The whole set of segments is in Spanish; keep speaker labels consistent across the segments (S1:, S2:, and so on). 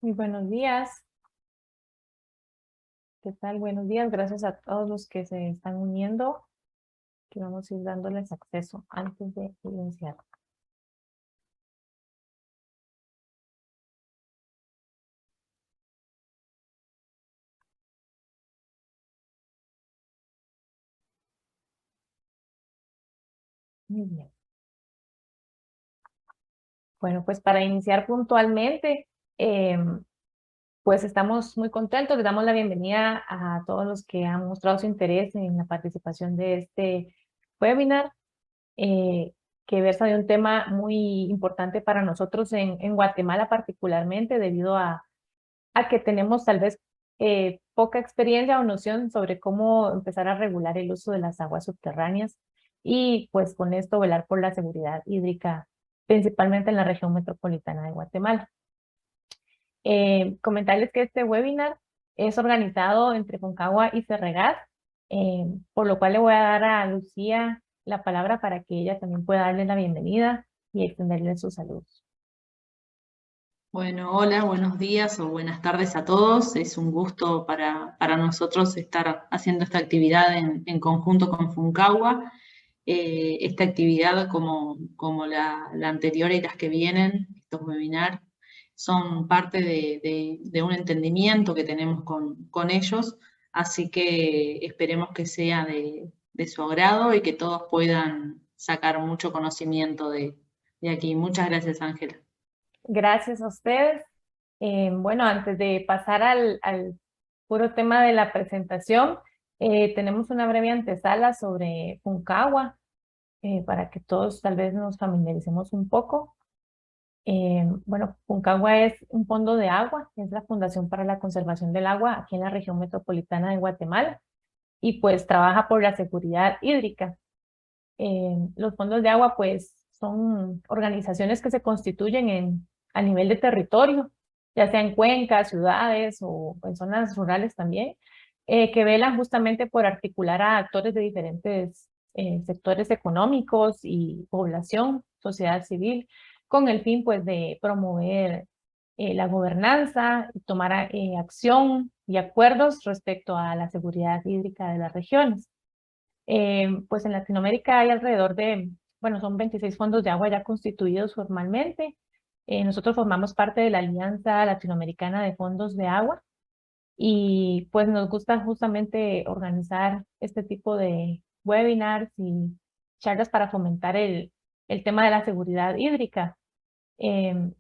S1: Muy buenos días. ¿Qué tal? Buenos días. Gracias a todos los que se están uniendo, que vamos a ir dándoles acceso antes de iniciar. Muy bien. Bueno, pues para iniciar puntualmente, pues estamos muy contentos. Les damos la bienvenida a todos los que han mostrado su interés en la participación de este webinar, que versa de un tema muy importante para nosotros en Guatemala particularmente, debido a que tenemos tal vez poca experiencia o noción sobre cómo empezar a regular el uso de las aguas subterráneas y pues con esto velar por la seguridad hídrica, principalmente en la región metropolitana de Guatemala. Comentarles que este webinar es organizado entre Concagua y Cerregas, por lo cual le voy a dar a Lucía la palabra para que ella también pueda darle la bienvenida y extenderle sus saludos.
S2: Bueno, hola, buenos días o buenas tardes a todos. Es un gusto para nosotros estar haciendo esta actividad en conjunto con Funcagua. Esta actividad, como la anterior y las que vienen, estos webinars, son parte de un entendimiento que tenemos con ellos, así que esperemos que sea de su agrado y que todos puedan sacar mucho conocimiento de aquí. Muchas gracias, Ángela.
S1: Gracias a ustedes. Bueno, antes de pasar al puro tema de la presentación, tenemos una breve antesala sobre Puncagua, para que todos tal vez nos familiaricemos un poco. Bueno, Puncagua es un fondo de agua, es la Fundación para la Conservación del Agua aquí en la región metropolitana de Guatemala, y pues trabaja por la seguridad hídrica. Los fondos de agua pues son organizaciones que se constituyen a nivel de territorio, ya sea en cuencas, ciudades o en zonas rurales también, que velan justamente por articular a actores de diferentes sectores económicos y población, sociedad civil, con el fin pues de promover la gobernanza y tomar acción y acuerdos respecto a la seguridad hídrica de las regiones. Pues en Latinoamérica hay alrededor de, bueno, son 26 fondos de agua ya constituidos formalmente. Nosotros formamos parte de la Alianza Latinoamericana de Fondos de Agua y pues nos gusta justamente organizar este tipo de webinars y charlas para fomentar el tema de la seguridad hídrica. Em,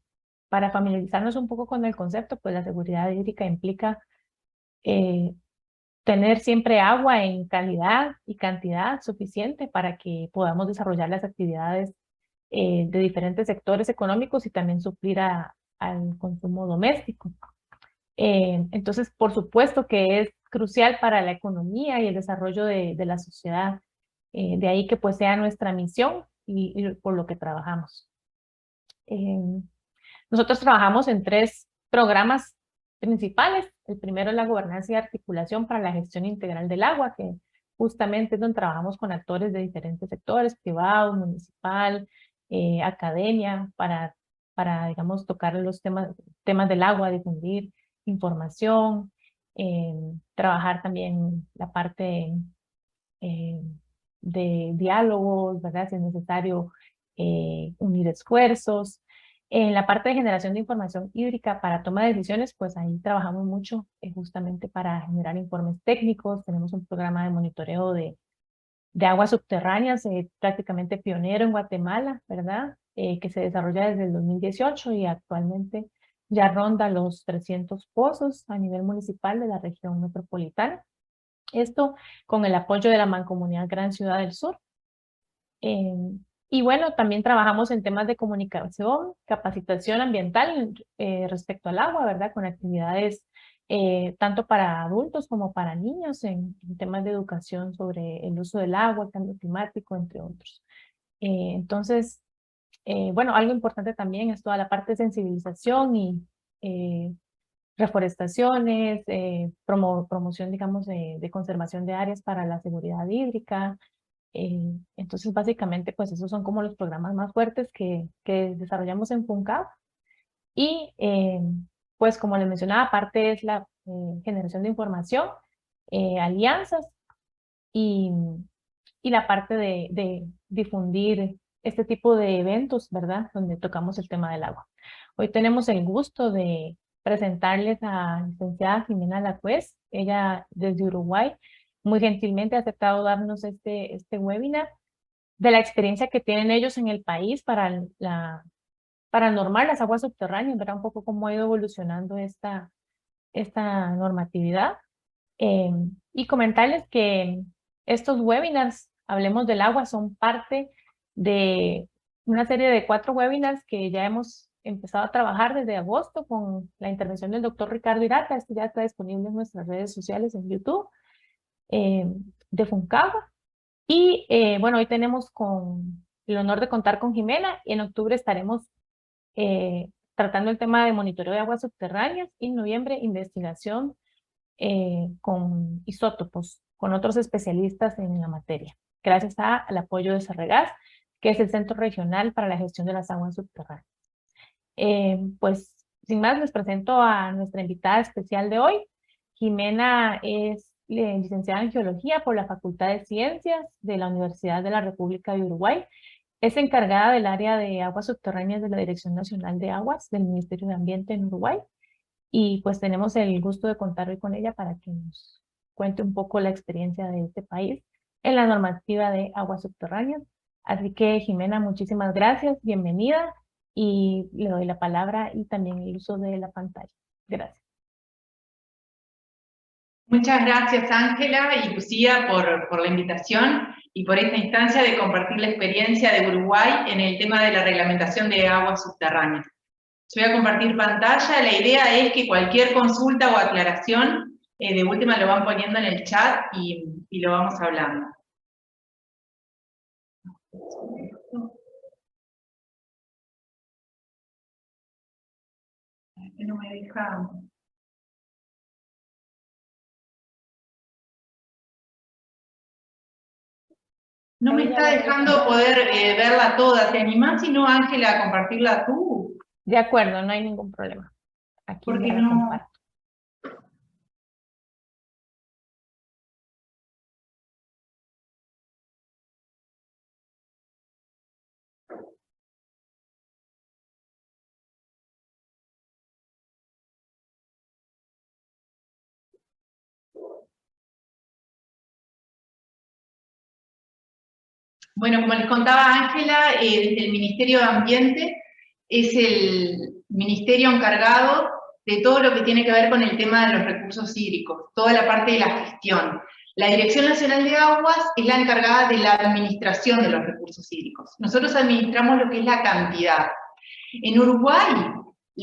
S1: para familiarizarnos un poco con el concepto, pues la seguridad hídrica implica eh, tener siempre agua en calidad y cantidad suficiente para que podamos desarrollar las actividades de diferentes sectores económicos y también suplir al consumo doméstico. Entonces, por supuesto que es crucial para la economía y el desarrollo de la sociedad. De ahí que pues sea nuestra misión y por lo que trabajamos. Eh, Nosotros trabajamos en 3 programas principales. El primero es la gobernanza y articulación para la gestión integral del agua, que justamente es donde trabajamos con actores de diferentes sectores, privado, municipal, academia, digamos, tocar los temas del agua, difundir información, eh, trabajar también la parte eh, de diálogos, ¿verdad? Si es necesario unir esfuerzos. En la parte de generación de información hídrica para toma de decisiones, pues ahí trabajamos mucho justamente para generar informes técnicos. Tenemos un programa de monitoreo de aguas subterráneas prácticamente pionero en Guatemala, ¿verdad? Que se desarrolla desde el 2018 y actualmente ya ronda los 300 pozos a nivel municipal de la región metropolitana. Esto con el apoyo de la Mancomunidad Gran Ciudad del Sur. Eh, y bueno, también trabajamos en temas de comunicación, capacitación ambiental respecto al agua, ¿verdad? Con actividades tanto para adultos como para niños en temas de educación sobre el uso del agua, el cambio climático, entre otros. Entonces, bueno, algo importante también es toda la parte de sensibilización y eh, reforestaciones, promoción, digamos, de conservación de áreas para la seguridad hídrica. Entonces, básicamente, pues esos son como los programas más fuertes que desarrollamos en FUNCAP. Y pues como les mencionaba, aparte es la generación de información, alianzas y, y la parte de difundir este tipo de eventos, ¿verdad? Donde tocamos el tema del agua. Hoy tenemos el gusto de presentarles a la licenciada Jimena Lacuez, ella desde Uruguay, muy gentilmente ha aceptado darnos este webinar de la experiencia que tienen ellos en el país para normar las aguas subterráneas, ¿verdad? Un poco cómo ha ido evolucionando esta normatividad. Y comentarles que estos webinars, Hablemos del Agua, son parte de una serie de 4 webinars que ya hemos empezado a trabajar desde agosto con la intervención del doctor Ricardo Irata. Este ya está disponible en nuestras redes sociales, en YouTube, eh, de Funcagua. Y bueno, hoy tenemos con el honor de contar con Jimena y en octubre estaremos tratando el tema de monitoreo de aguas subterráneas y en noviembre investigación con isótopos, con otros especialistas en la materia, gracias al apoyo de Sarregas, que es el Centro Regional para la Gestión de las Aguas Subterráneas. Pues, sin más, les presento a nuestra invitada especial de hoy. Jimena es licenciada en Geología por la Facultad de Ciencias de la Universidad de la República de Uruguay. Es encargada del área de aguas subterráneas de la Dirección Nacional de Aguas del Ministerio de Ambiente en Uruguay. Y pues tenemos el gusto de contar hoy con ella para que nos cuente un poco la experiencia de este país en la normativa de aguas subterráneas. Así que, Jimena, muchísimas gracias, bienvenida, y le doy la palabra y también el uso de la pantalla. Gracias.
S3: Muchas gracias, Ángela y Lucía, por la invitación y por esta instancia de compartir la experiencia de Uruguay en el tema de la reglamentación de aguas subterráneas. Yo voy a compartir pantalla. La idea es que cualquier consulta o aclaración, de última lo van poniendo en el chat y lo vamos hablando. No me deja... No me está dejando poder verla toda. ¿Te animás, si no, Ángela, a compartirla tú?
S1: De acuerdo, no hay ningún problema. Aquí
S3: porque
S1: ya la comparto.
S3: Bueno, como les contaba Ángela, desde el Ministerio de Ambiente es el ministerio encargado de todo lo que tiene que ver con el tema de los recursos hídricos, toda la parte de la gestión. La Dirección Nacional de Aguas es la encargada de la administración de los recursos hídricos. Nosotros administramos lo que es la cantidad. En Uruguay,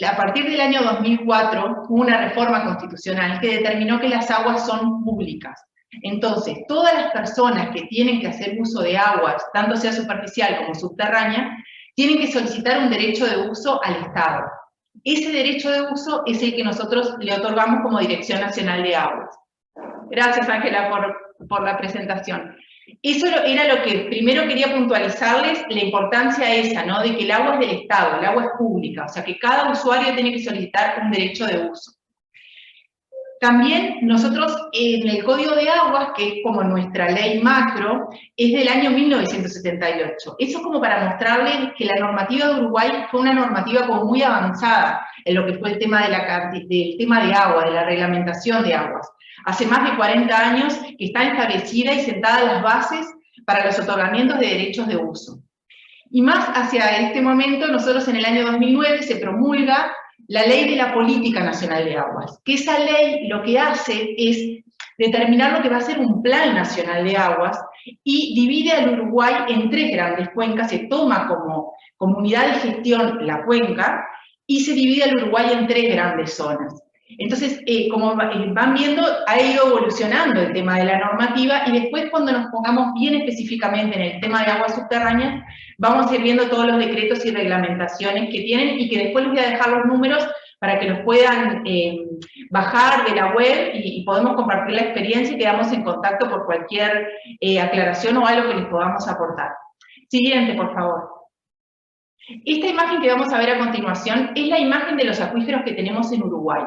S3: a partir del año 2004, hubo una reforma constitucional que determinó que las aguas son públicas. Entonces, todas las personas que tienen que hacer uso de aguas, tanto sea superficial como subterránea, tienen que solicitar un derecho de uso al Estado. Ese derecho de uso es el que nosotros le otorgamos como Dirección Nacional de Aguas. Gracias, Ángela, por la presentación. Eso era lo que primero quería puntualizarles, la importancia esa, ¿no? De que el agua es del Estado, el agua es pública, o sea que cada usuario tiene que solicitar un derecho de uso. También nosotros en el Código de Aguas, que es como nuestra ley macro, es del año 1978. Eso es como para mostrarles que la normativa de Uruguay fue una normativa como muy avanzada en lo que fue el tema del tema de agua, de la reglamentación de aguas. Hace más de 40 años que está establecida y sentada las bases para los otorgamientos de derechos de uso. Y más hacia este momento, nosotros en el año 2009 se promulga la Ley de la Política Nacional de Aguas, que esa ley lo que hace es determinar lo que va a ser un Plan Nacional de Aguas y divide al Uruguay en 3 grandes cuencas, se toma como unidad de gestión la cuenca y se divide al Uruguay en 3 grandes zonas. Entonces, como van viendo, ha ido evolucionando el tema de la normativa y después cuando nos pongamos bien específicamente en el tema de aguas subterráneas, vamos a ir viendo todos los decretos y reglamentaciones que tienen y que después les voy a dejar los números para que los puedan bajar de la web y podemos compartir la experiencia y quedamos en contacto por cualquier aclaración o algo que les podamos aportar. Siguiente, por favor. Esta imagen que vamos a ver a continuación es la imagen de los acuíferos que tenemos en Uruguay.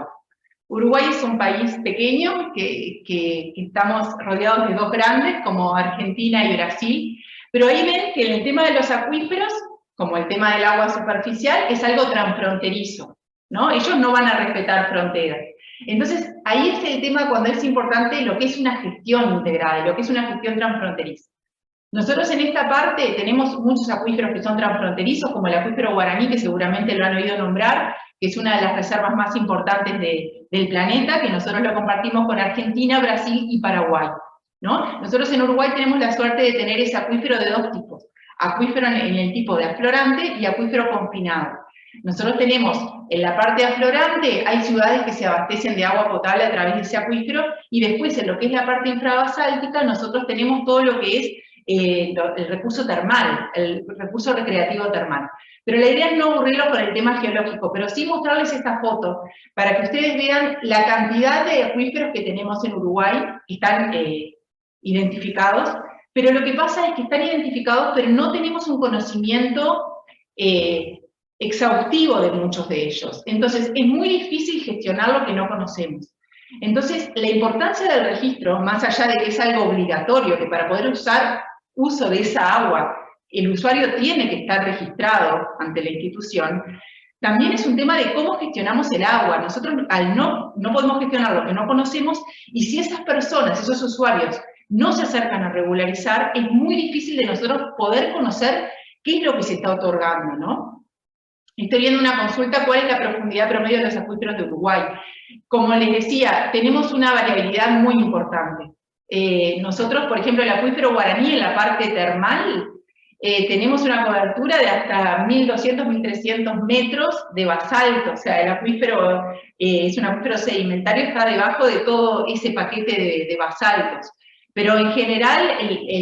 S3: Uruguay es un país pequeño, que estamos rodeados de dos grandes, como Argentina y Brasil, pero ahí ven que en el tema de los acuíferos, como el tema del agua superficial, es algo transfronterizo, ¿no? Ellos no van a respetar fronteras. Entonces, ahí es el tema cuando es importante lo que es una gestión integrada, lo que es una gestión transfronteriza. Nosotros en esta parte tenemos muchos acuíferos que son transfronterizos, como el acuífero Guaraní, que seguramente lo han oído nombrar, que es una de las reservas más importantes del planeta, que nosotros lo compartimos con Argentina, Brasil y Paraguay, ¿no? Nosotros en Uruguay tenemos la suerte de tener ese acuífero de dos tipos, acuífero en el tipo de aflorante y acuífero confinado. Nosotros tenemos, en la parte aflorante, hay ciudades que se abastecen de agua potable a través de ese acuífero, y después en lo que es la parte infrabasáltica, nosotros tenemos todo lo que es el recurso termal, el recurso recreativo termal. Pero la idea es no aburrirlos con el tema geológico, pero sí mostrarles esta foto para que ustedes vean la cantidad de acuíferos que tenemos en Uruguay, que están identificados, pero lo que pasa es que están identificados, pero no tenemos un conocimiento exhaustivo de muchos de ellos. Entonces, es muy difícil gestionar lo que no conocemos. Entonces, la importancia del registro, más allá de que es algo obligatorio, que para poder usar uso de esa agua, el usuario tiene que estar registrado ante la institución, también es un tema de cómo gestionamos el agua. Nosotros no podemos gestionar lo que no conocemos, y si esas personas, esos usuarios, no se acercan a regularizar, es muy difícil de nosotros poder conocer qué es lo que se está otorgando, ¿no? Estoy viendo una consulta, ¿cuál es la profundidad promedio de los acuíferos de Uruguay? Como les decía, tenemos una variabilidad muy importante. Nosotros, por ejemplo, el acuífero Guaraní, en la parte termal, tenemos una cobertura de hasta 1.200, 1.300 metros de basalto. O sea, el acuífero es un acuífero sedimentario, está debajo de todo ese paquete de basaltos. Pero en general,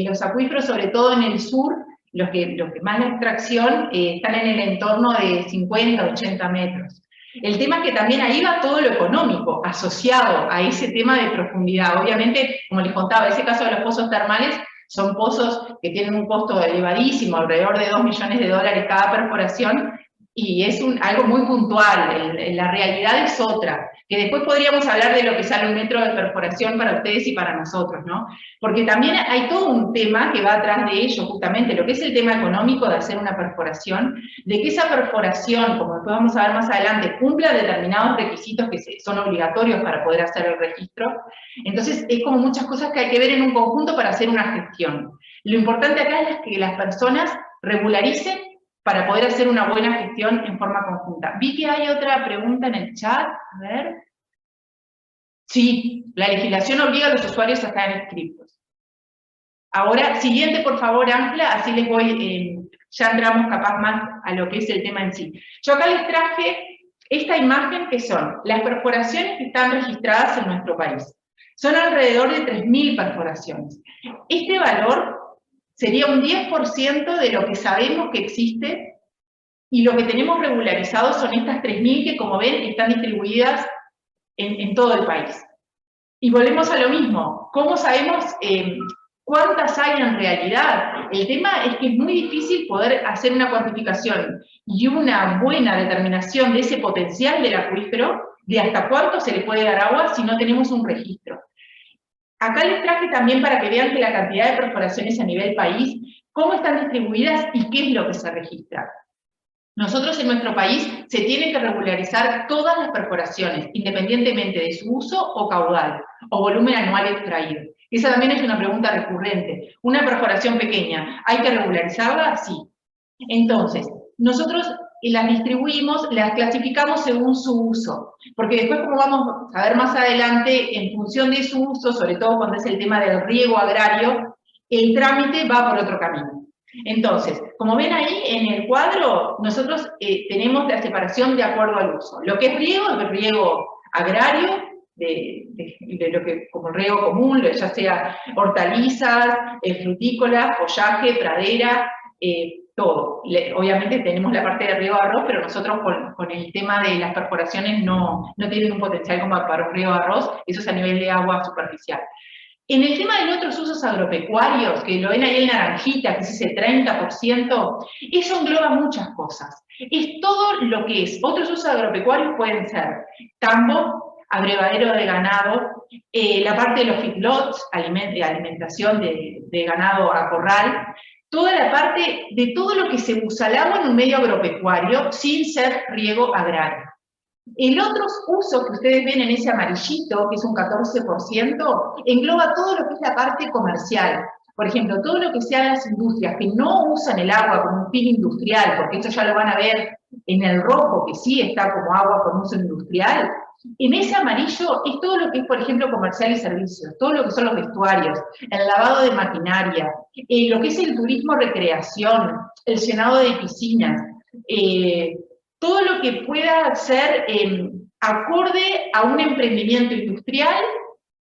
S3: los acuíferos, sobre todo en el sur, los que más la extracción, están en el entorno de 50, 80 metros. El tema es que también ahí va todo lo económico asociado a ese tema de profundidad. Obviamente, como les contaba, en ese caso de los pozos termales, son pozos que tienen un costo elevadísimo, alrededor de $2 millones cada perforación, y es algo muy puntual. La realidad es otra, que después podríamos hablar de lo que sale un metro de perforación para ustedes y para nosotros, ¿no? Porque también hay todo un tema que va atrás de ello, justamente, lo que es el tema económico de hacer una perforación, de que esa perforación, como después vamos a ver más adelante, cumpla determinados requisitos que son obligatorios para poder hacer el registro. Entonces, es como muchas cosas que hay que ver en un conjunto para hacer una gestión. Lo importante acá es que las personas regularicen para poder hacer una buena gestión en forma conjunta. Vi que hay otra pregunta en el chat, a ver. Sí, la legislación obliga a los usuarios a estar inscritos. Ahora, siguiente, por favor, Ángela, así les voy, ya entramos capaz más a lo que es el tema en sí. Yo acá les traje esta imagen, que son las perforaciones que están registradas en nuestro país. Son alrededor de 3.000 perforaciones. Este valor sería un 10% de lo que sabemos que existe, y lo que tenemos regularizado son estas 3.000 que, como ven, están distribuidas en todo el país. Y volvemos a lo mismo, ¿cómo sabemos cuántas hay en realidad? El tema es que es muy difícil poder hacer una cuantificación y una buena determinación de ese potencial del acuífero, de hasta cuánto se le puede dar agua si no tenemos un registro. Acá les traje también para que vean que la cantidad de perforaciones a nivel país, cómo están distribuidas y qué es lo que se registra. Nosotros en nuestro país se tienen que regularizar todas las perforaciones, independientemente de su uso o caudal, o volumen anual extraído. Esa también es una pregunta recurrente. Una perforación pequeña, ¿hay que regularizarla? Sí. Entonces, nosotros las distribuimos, las clasificamos según su uso, porque después, como vamos a ver más adelante, en función de su uso, sobre todo cuando es el tema del riego agrario, el trámite va por otro camino. Entonces, como ven ahí en el cuadro, nosotros tenemos la separación de acuerdo al uso. Lo que es riego agrario, de lo que como riego común, ya sea hortalizas, frutícolas, follaje, pradera, todo. Obviamente tenemos la parte de riego de arroz, pero nosotros con el tema de las perforaciones no tienen un potencial como para un riego de arroz, eso es a nivel de agua superficial. En el tema de otros usos agropecuarios, que lo ven ahí en naranjita, que es ese 30%, eso engloba muchas cosas. Es todo lo que es. Otros usos agropecuarios pueden ser tambo, abrevadero de ganado, la parte de los feedlots, alimentación de ganado a corral, toda la parte de todo lo que se usa el agua en un medio agropecuario sin ser riego agrario. El otro uso que ustedes ven en ese amarillito, que es un 14%, engloba todo lo que es la parte comercial. Por ejemplo, todo lo que sean las industrias que no usan el agua como un fin industrial, porque esto ya lo van a ver en el rojo, que sí está como agua con uso industrial. En ese amarillo es todo lo que es, por ejemplo, comercial y servicios, todo lo que son los vestuarios, el lavado de maquinaria, lo que es el turismo recreación, el llenado de piscinas, todo lo que pueda ser acorde a un emprendimiento industrial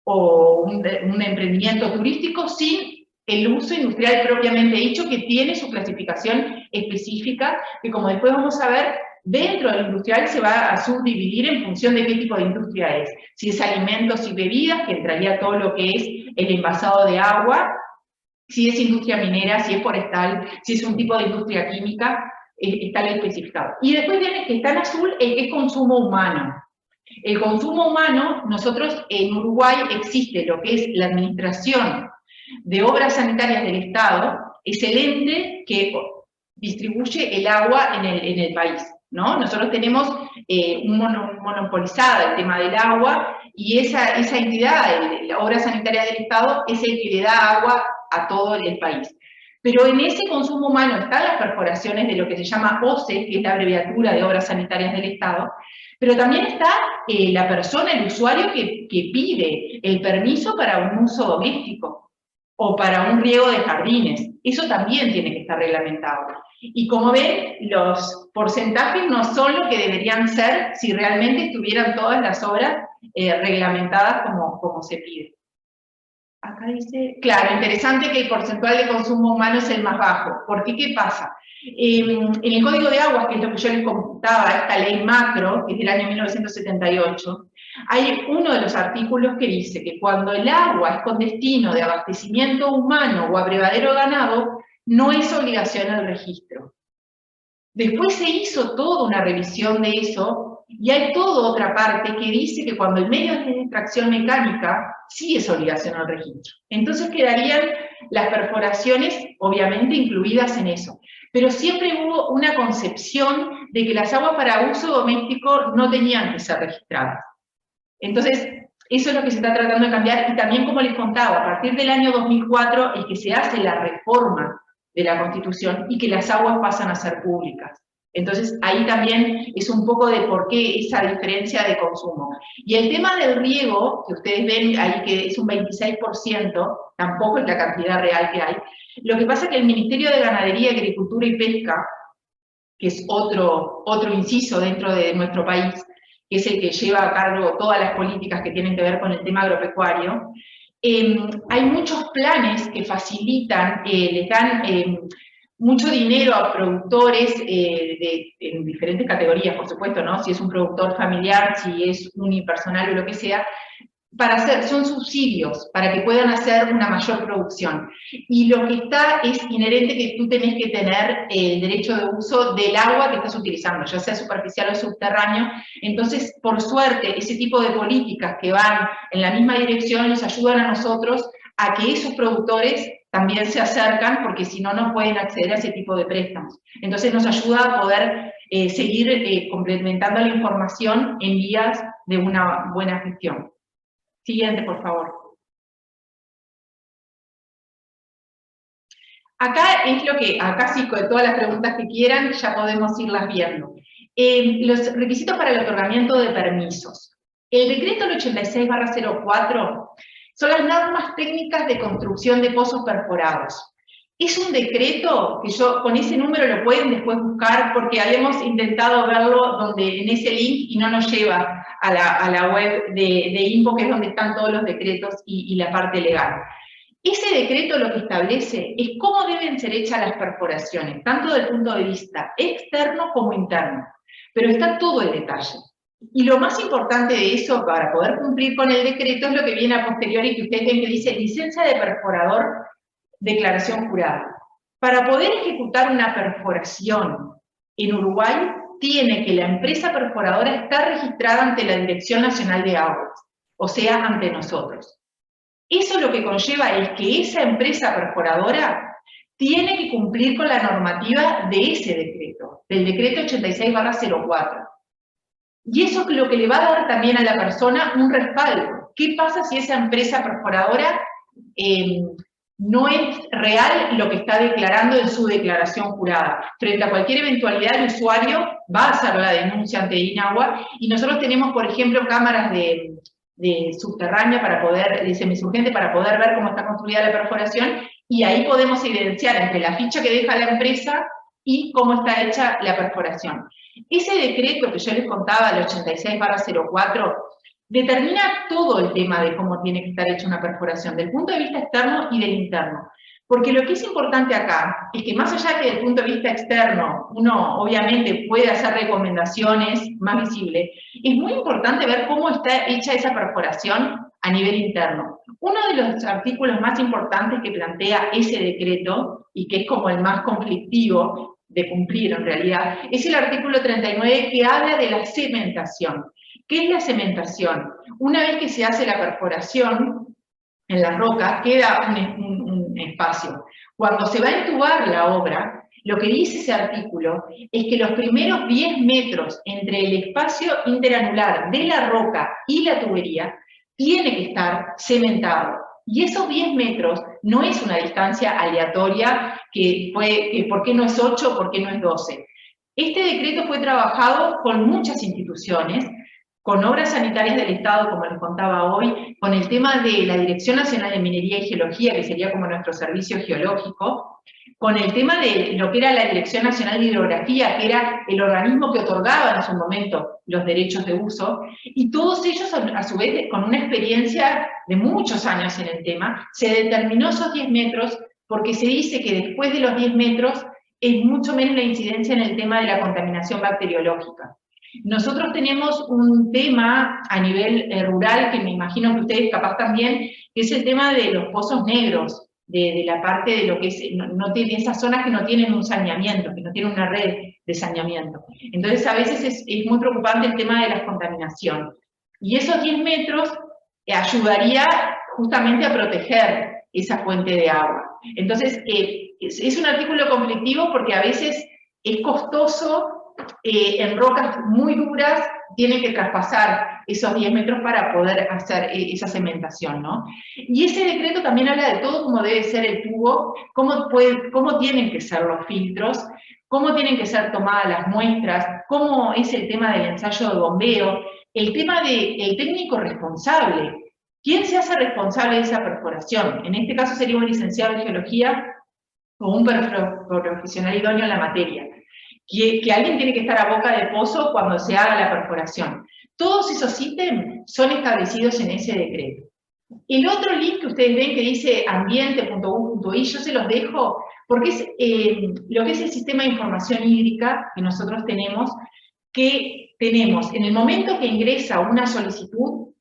S3: o un emprendimiento turístico sin el uso industrial propiamente dicho, que tiene su clasificación específica, que como después vamos a ver, dentro del industrial se va a subdividir en función de qué tipo de industria es. Si es alimentos y bebidas, que entraría todo lo que es el envasado de agua, si es industria minera, si es forestal, si es un tipo de industria química, está especificado. Y después viene que está en azul el que es consumo humano. El consumo humano, nosotros en Uruguay existe lo que es la Administración de Obras Sanitarias del Estado, es el ente que distribuye el agua en el país, ¿no? Nosotros tenemos monopolizada el tema del agua, y esa entidad, la Obra Sanitaria del Estado, es el que le da agua a todo el país. Pero en ese consumo humano están las perforaciones de lo que se llama OCE, que es la abreviatura de Obras Sanitarias del Estado, pero también está la persona, el usuario que pide el permiso para un uso doméstico o para un riego de jardines. Eso también tiene que estar reglamentado. Y como ven, los porcentajes no son lo que deberían ser si realmente estuvieran todas las obras reglamentadas como se pide. Acá dice, claro, interesante que el porcentual de consumo humano es el más bajo. ¿Por qué? ¿Qué pasa? En el Código de Aguas, que es lo que yo les contaba, esta ley macro, que es del año 1978, hay uno de los artículos que dice que cuando el agua es con destino de abastecimiento humano o abrevadero ganado, no es obligación el registro. Después se hizo toda una revisión de eso, y hay toda otra parte que dice que cuando el medio es de extracción mecánica, sí es obligación al registro. Entonces quedarían las perforaciones, obviamente, incluidas en eso. Pero siempre hubo una concepción de que las aguas para uso doméstico no tenían que ser registradas. Entonces, eso es lo que se está tratando de cambiar, y también, como les contaba, a partir del año 2004 es que se hace la reforma de la Constitución y que las aguas pasan a ser públicas. Entonces, ahí también es un poco de por qué esa diferencia de consumo. Y el tema del riego, que ustedes ven ahí que es un 26%, tampoco es la cantidad real que hay. Lo que pasa es que el Ministerio de Ganadería, Agricultura y Pesca, que es otro inciso dentro de nuestro país, que es el que lleva a cargo todas las políticas que tienen que ver con el tema agropecuario, hay muchos planes que facilitan, les dan mucho dinero a productores en diferentes categorías, por supuesto, ¿no? Si es un productor familiar, si es unipersonal o lo que sea, son subsidios para que puedan hacer una mayor producción. Y lo que está es inherente que tú tenés que tener el derecho de uso del agua que estás utilizando, ya sea superficial o subterráneo. Entonces, por suerte, ese tipo de políticas que van en la misma dirección nos ayudan a nosotros a que esos productores también se acercan, porque si no, no pueden acceder a ese tipo de préstamos. Entonces nos ayuda a poder seguir complementando la información en vías de una buena gestión. Siguiente, por favor. Acá es lo que, acá sí, con todas las preguntas que quieran, ya podemos irlas viendo. Los requisitos para el otorgamiento de permisos. El decreto 86/04 son las normas técnicas de construcción de pozos perforados. Es un decreto que con ese número lo pueden después buscar, porque habíamos intentado verlo en ese link y no nos lleva a la web de INPO, que es donde están todos los decretos y la parte legal. Ese decreto lo que establece es cómo deben ser hechas las perforaciones, tanto desde el punto de vista externo como interno, pero está todo el detalle. Y lo más importante de eso, para poder cumplir con el decreto, es lo que viene a posteriori, que ustedes ven que dice licencia de perforador, declaración jurada. Para poder ejecutar una perforación en Uruguay, tiene que la empresa perforadora estar registrada ante la Dirección Nacional de Aguas, o sea, ante nosotros. Eso lo que conlleva es que esa empresa perforadora tiene que cumplir con la normativa de ese decreto, del decreto 86/04. Y eso es lo que le va a dar también a la persona un respaldo. ¿Qué pasa si esa empresa perforadora no es real lo que está declarando en su declaración jurada? Frente a cualquier eventualidad, el usuario va a hacer la denuncia ante INAHUA, y nosotros tenemos, por ejemplo, cámaras de subterránea para poder, de semisurgente, para poder ver cómo está construida la perforación, y ahí podemos evidenciar entre la ficha que deja la empresa y cómo está hecha la perforación. Ese decreto que yo les contaba, el 86/04, determina todo el tema de cómo tiene que estar hecha una perforación, del punto de vista externo y del interno. Porque lo que es importante acá es que, más allá que desde el punto de vista externo uno obviamente puede hacer recomendaciones más visibles, es muy importante ver cómo está hecha esa perforación a nivel interno. Uno de los artículos más importantes que plantea ese decreto, y que es como el más conflictivo de cumplir en realidad, es el artículo 39, que habla de la cementación. ¿Qué es la cementación? Una vez que se hace la perforación en la roca, queda un espacio. Cuando se va a entubar la obra, lo que dice ese artículo es que los primeros 10 metros entre el espacio interanular de la roca y la tubería tiene que estar cementado. Y esos 10 metros no es una distancia aleatoria, ¿por qué no es 8, por qué no es 12? Este decreto fue trabajado con muchas instituciones, con obras sanitarias del Estado, como les contaba hoy, con el tema de la Dirección Nacional de Minería y Geología, que sería como nuestro servicio geológico, con el tema de lo que era la Dirección Nacional de Hidrografía, que era el organismo que otorgaba en su momento los derechos de uso, y todos ellos, a su vez, con una experiencia de muchos años en el tema, se determinó esos 10 metros, porque se dice que después de los 10 metros es mucho menos la incidencia en el tema de la contaminación bacteriológica. Nosotros tenemos un tema a nivel rural, que me imagino que ustedes capaz también, que es el tema de los pozos negros, de la parte de lo que es, de esas zonas que no tienen un saneamiento, que no tienen una red de saneamiento. Entonces a veces es muy preocupante el tema de la contaminación. Y esos 10 metros ayudaría justamente a proteger esa fuente de agua. Entonces es un artículo conflictivo porque a veces es costoso. En rocas muy duras tienen que traspasar esos 10 metros para poder hacer esa cementación, ¿no? Y ese decreto también habla de todo cómo debe ser el tubo, cómo tienen que ser los filtros, cómo tienen que ser tomadas las muestras, cómo es el tema del ensayo de bombeo, el tema del técnico responsable. ¿Quién se hace responsable de esa perforación? En este caso sería un licenciado en geología o un profesional idóneo en la materia. Que alguien tiene que estar a boca de pozo cuando se haga la perforación. Todos esos ítems son establecidos en ese decreto. El otro link que ustedes ven que dice ambiente.u.i, yo se los dejo, porque es lo que es el sistema de información hídrica que nosotros tenemos, en el momento que ingresa una solicitud,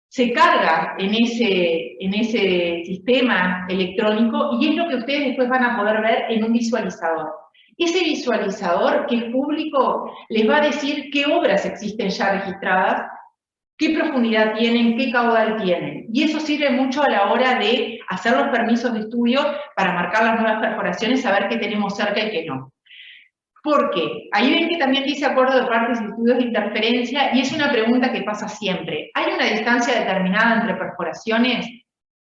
S3: se carga en ese sistema electrónico, y es lo que ustedes después van a poder ver en un visualizador. Ese visualizador, que es público, les va a decir qué obras existen ya registradas, qué profundidad tienen, qué caudal tienen. Y eso sirve mucho a la hora de hacer los permisos de estudio para marcar las nuevas perforaciones, saber qué tenemos cerca y qué no. ¿Por qué? Ahí ven que también dice acuerdo de partes y estudios de interferencia, y es una pregunta que pasa siempre. ¿Hay una distancia determinada entre perforaciones?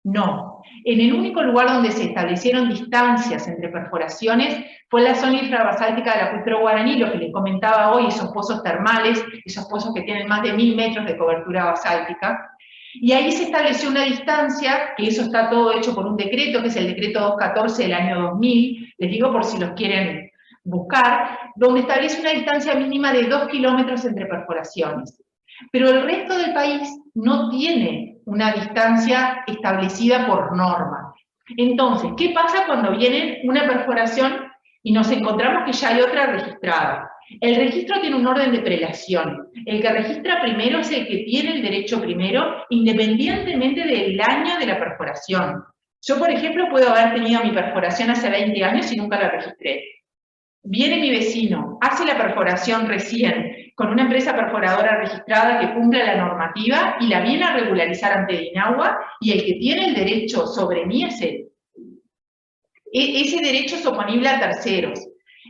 S3: No. En el único lugar donde se establecieron distancias entre perforaciones fue la zona infrabasáltica del acuífero Guaraní, lo que les comentaba hoy, esos pozos termales, esos pozos que tienen más de 1000 metros de cobertura basáltica. Y ahí se estableció una distancia, que eso está todo hecho por un decreto, que es el decreto 214 del año 2000, les digo por si los quieren buscar, donde establece una distancia mínima de 2 kilómetros entre perforaciones. Pero el resto del país no tiene una distancia establecida por norma. Entonces, ¿qué pasa cuando viene una perforación y nos encontramos que ya hay otra registrada. El registro tiene un orden de prelación. El que registra primero es el que tiene el derecho primero, independientemente del año de la perforación. Yo, por ejemplo, puedo haber tenido mi perforación hace 20 años y nunca la registré. Viene mi vecino, hace la perforación recién, con una empresa perforadora registrada que cumpla la normativa y la viene a regularizar ante DINAGUA, y el que tiene el derecho sobre mí es él. Ese derecho es oponible a terceros.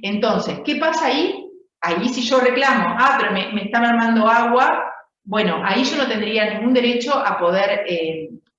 S3: Entonces, ¿qué pasa ahí? Ahí si yo reclamo, pero me están armando agua, bueno, ahí yo no tendría ningún derecho a poder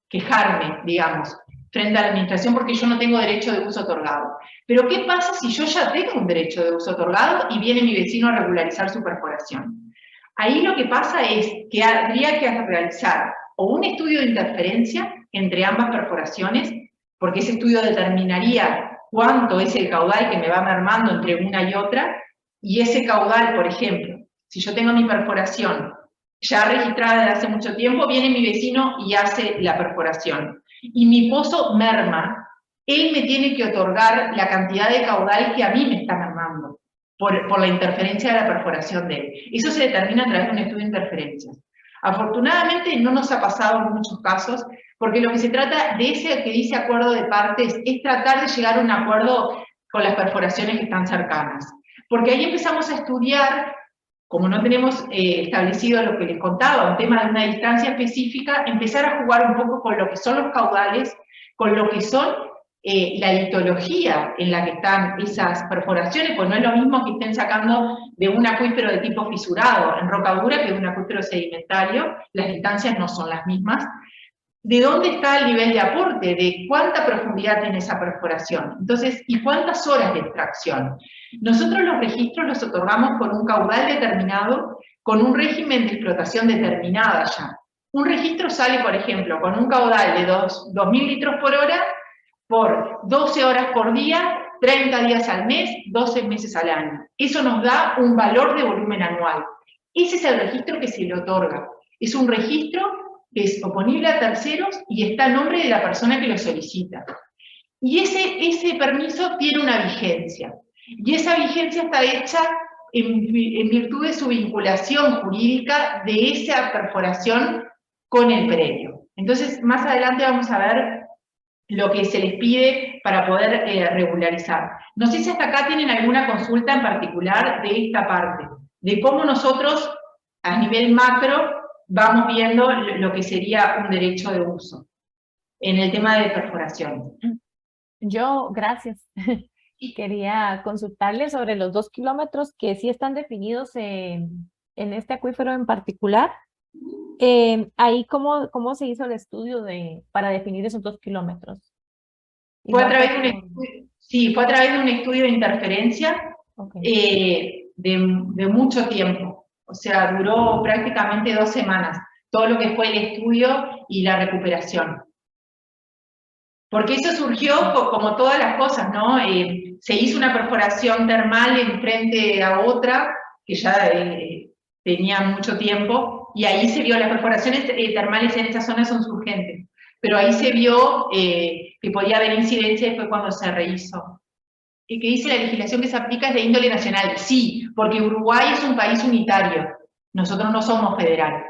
S3: quejarme, digamos, frente a la administración, porque yo no tengo derecho de uso otorgado. Pero ¿qué pasa si yo ya tengo un derecho de uso otorgado y viene mi vecino a regularizar su perforación? Ahí lo que pasa es que habría que realizar o un estudio de interferencia entre ambas perforaciones, porque ese estudio determinaría cuánto es el caudal que me va mermando entre una y otra, y ese caudal, por ejemplo, si yo tengo mi perforación ya registrada desde hace mucho tiempo, viene mi vecino y hace la perforación, y mi pozo merma, él me tiene que otorgar la cantidad de caudal que a mí me está mermando, por la interferencia de la perforación de él. Eso se determina a través de un estudio de interferencias. Afortunadamente no nos ha pasado en muchos casos, porque lo que se trata de ese que dice acuerdo de partes es tratar de llegar a un acuerdo con las perforaciones que están cercanas. Porque ahí empezamos a estudiar, como no tenemos establecido lo que les contaba, un tema de una distancia específica, empezar a jugar un poco con lo que son los caudales, con lo que son la litología en la que están esas perforaciones, pues no es lo mismo que estén sacando de un acuífero de tipo fisurado en roca dura que de un acuífero sedimentario, las distancias no son las mismas. ¿De dónde está el nivel de aporte? ¿De cuánta profundidad tiene esa perforación? Entonces, ¿y cuántas horas de extracción? Nosotros los registros los otorgamos con un caudal determinado, con un régimen de explotación determinada ya. Un registro sale, por ejemplo, con un caudal de 2.000 litros por hora, por 12 horas por día, 30 días al mes, 12 meses al año. Eso nos da un valor de volumen anual. Ese es el registro que se le otorga. Es un registro que es oponible a terceros y está a nombre de la persona que lo solicita. Y ese permiso tiene una vigencia. Y esa vigencia está hecha en virtud de su vinculación jurídica de esa perforación con el predio. Entonces, más adelante vamos a ver lo que se les pide para poder regularizar. No sé si hasta acá tienen alguna consulta en particular de esta parte, de cómo nosotros, a nivel macro, vamos viendo lo que sería un derecho de uso en el tema de perforación.
S1: Yo, gracias. Quería consultarle sobre los 2 kilómetros que sí están definidos en este acuífero en particular. Ahí, ¿cómo se hizo el estudio para definir esos 2 kilómetros?
S3: Fue a través de un estudio de interferencia, okay, de mucho tiempo. O sea, duró prácticamente 2 semanas, todo lo que fue el estudio y la recuperación. Porque eso surgió como todas las cosas, ¿no? Se hizo una perforación termal en frente a otra, que ya tenía mucho tiempo, y ahí se vio, las perforaciones termales en esa zona son surgentes, pero ahí se vio que podía haber incidencia y fue cuando se rehizo. ¿Y qué dice la legislación que se aplica es de índole nacional? Sí, porque Uruguay es un país unitario, nosotros no somos federal.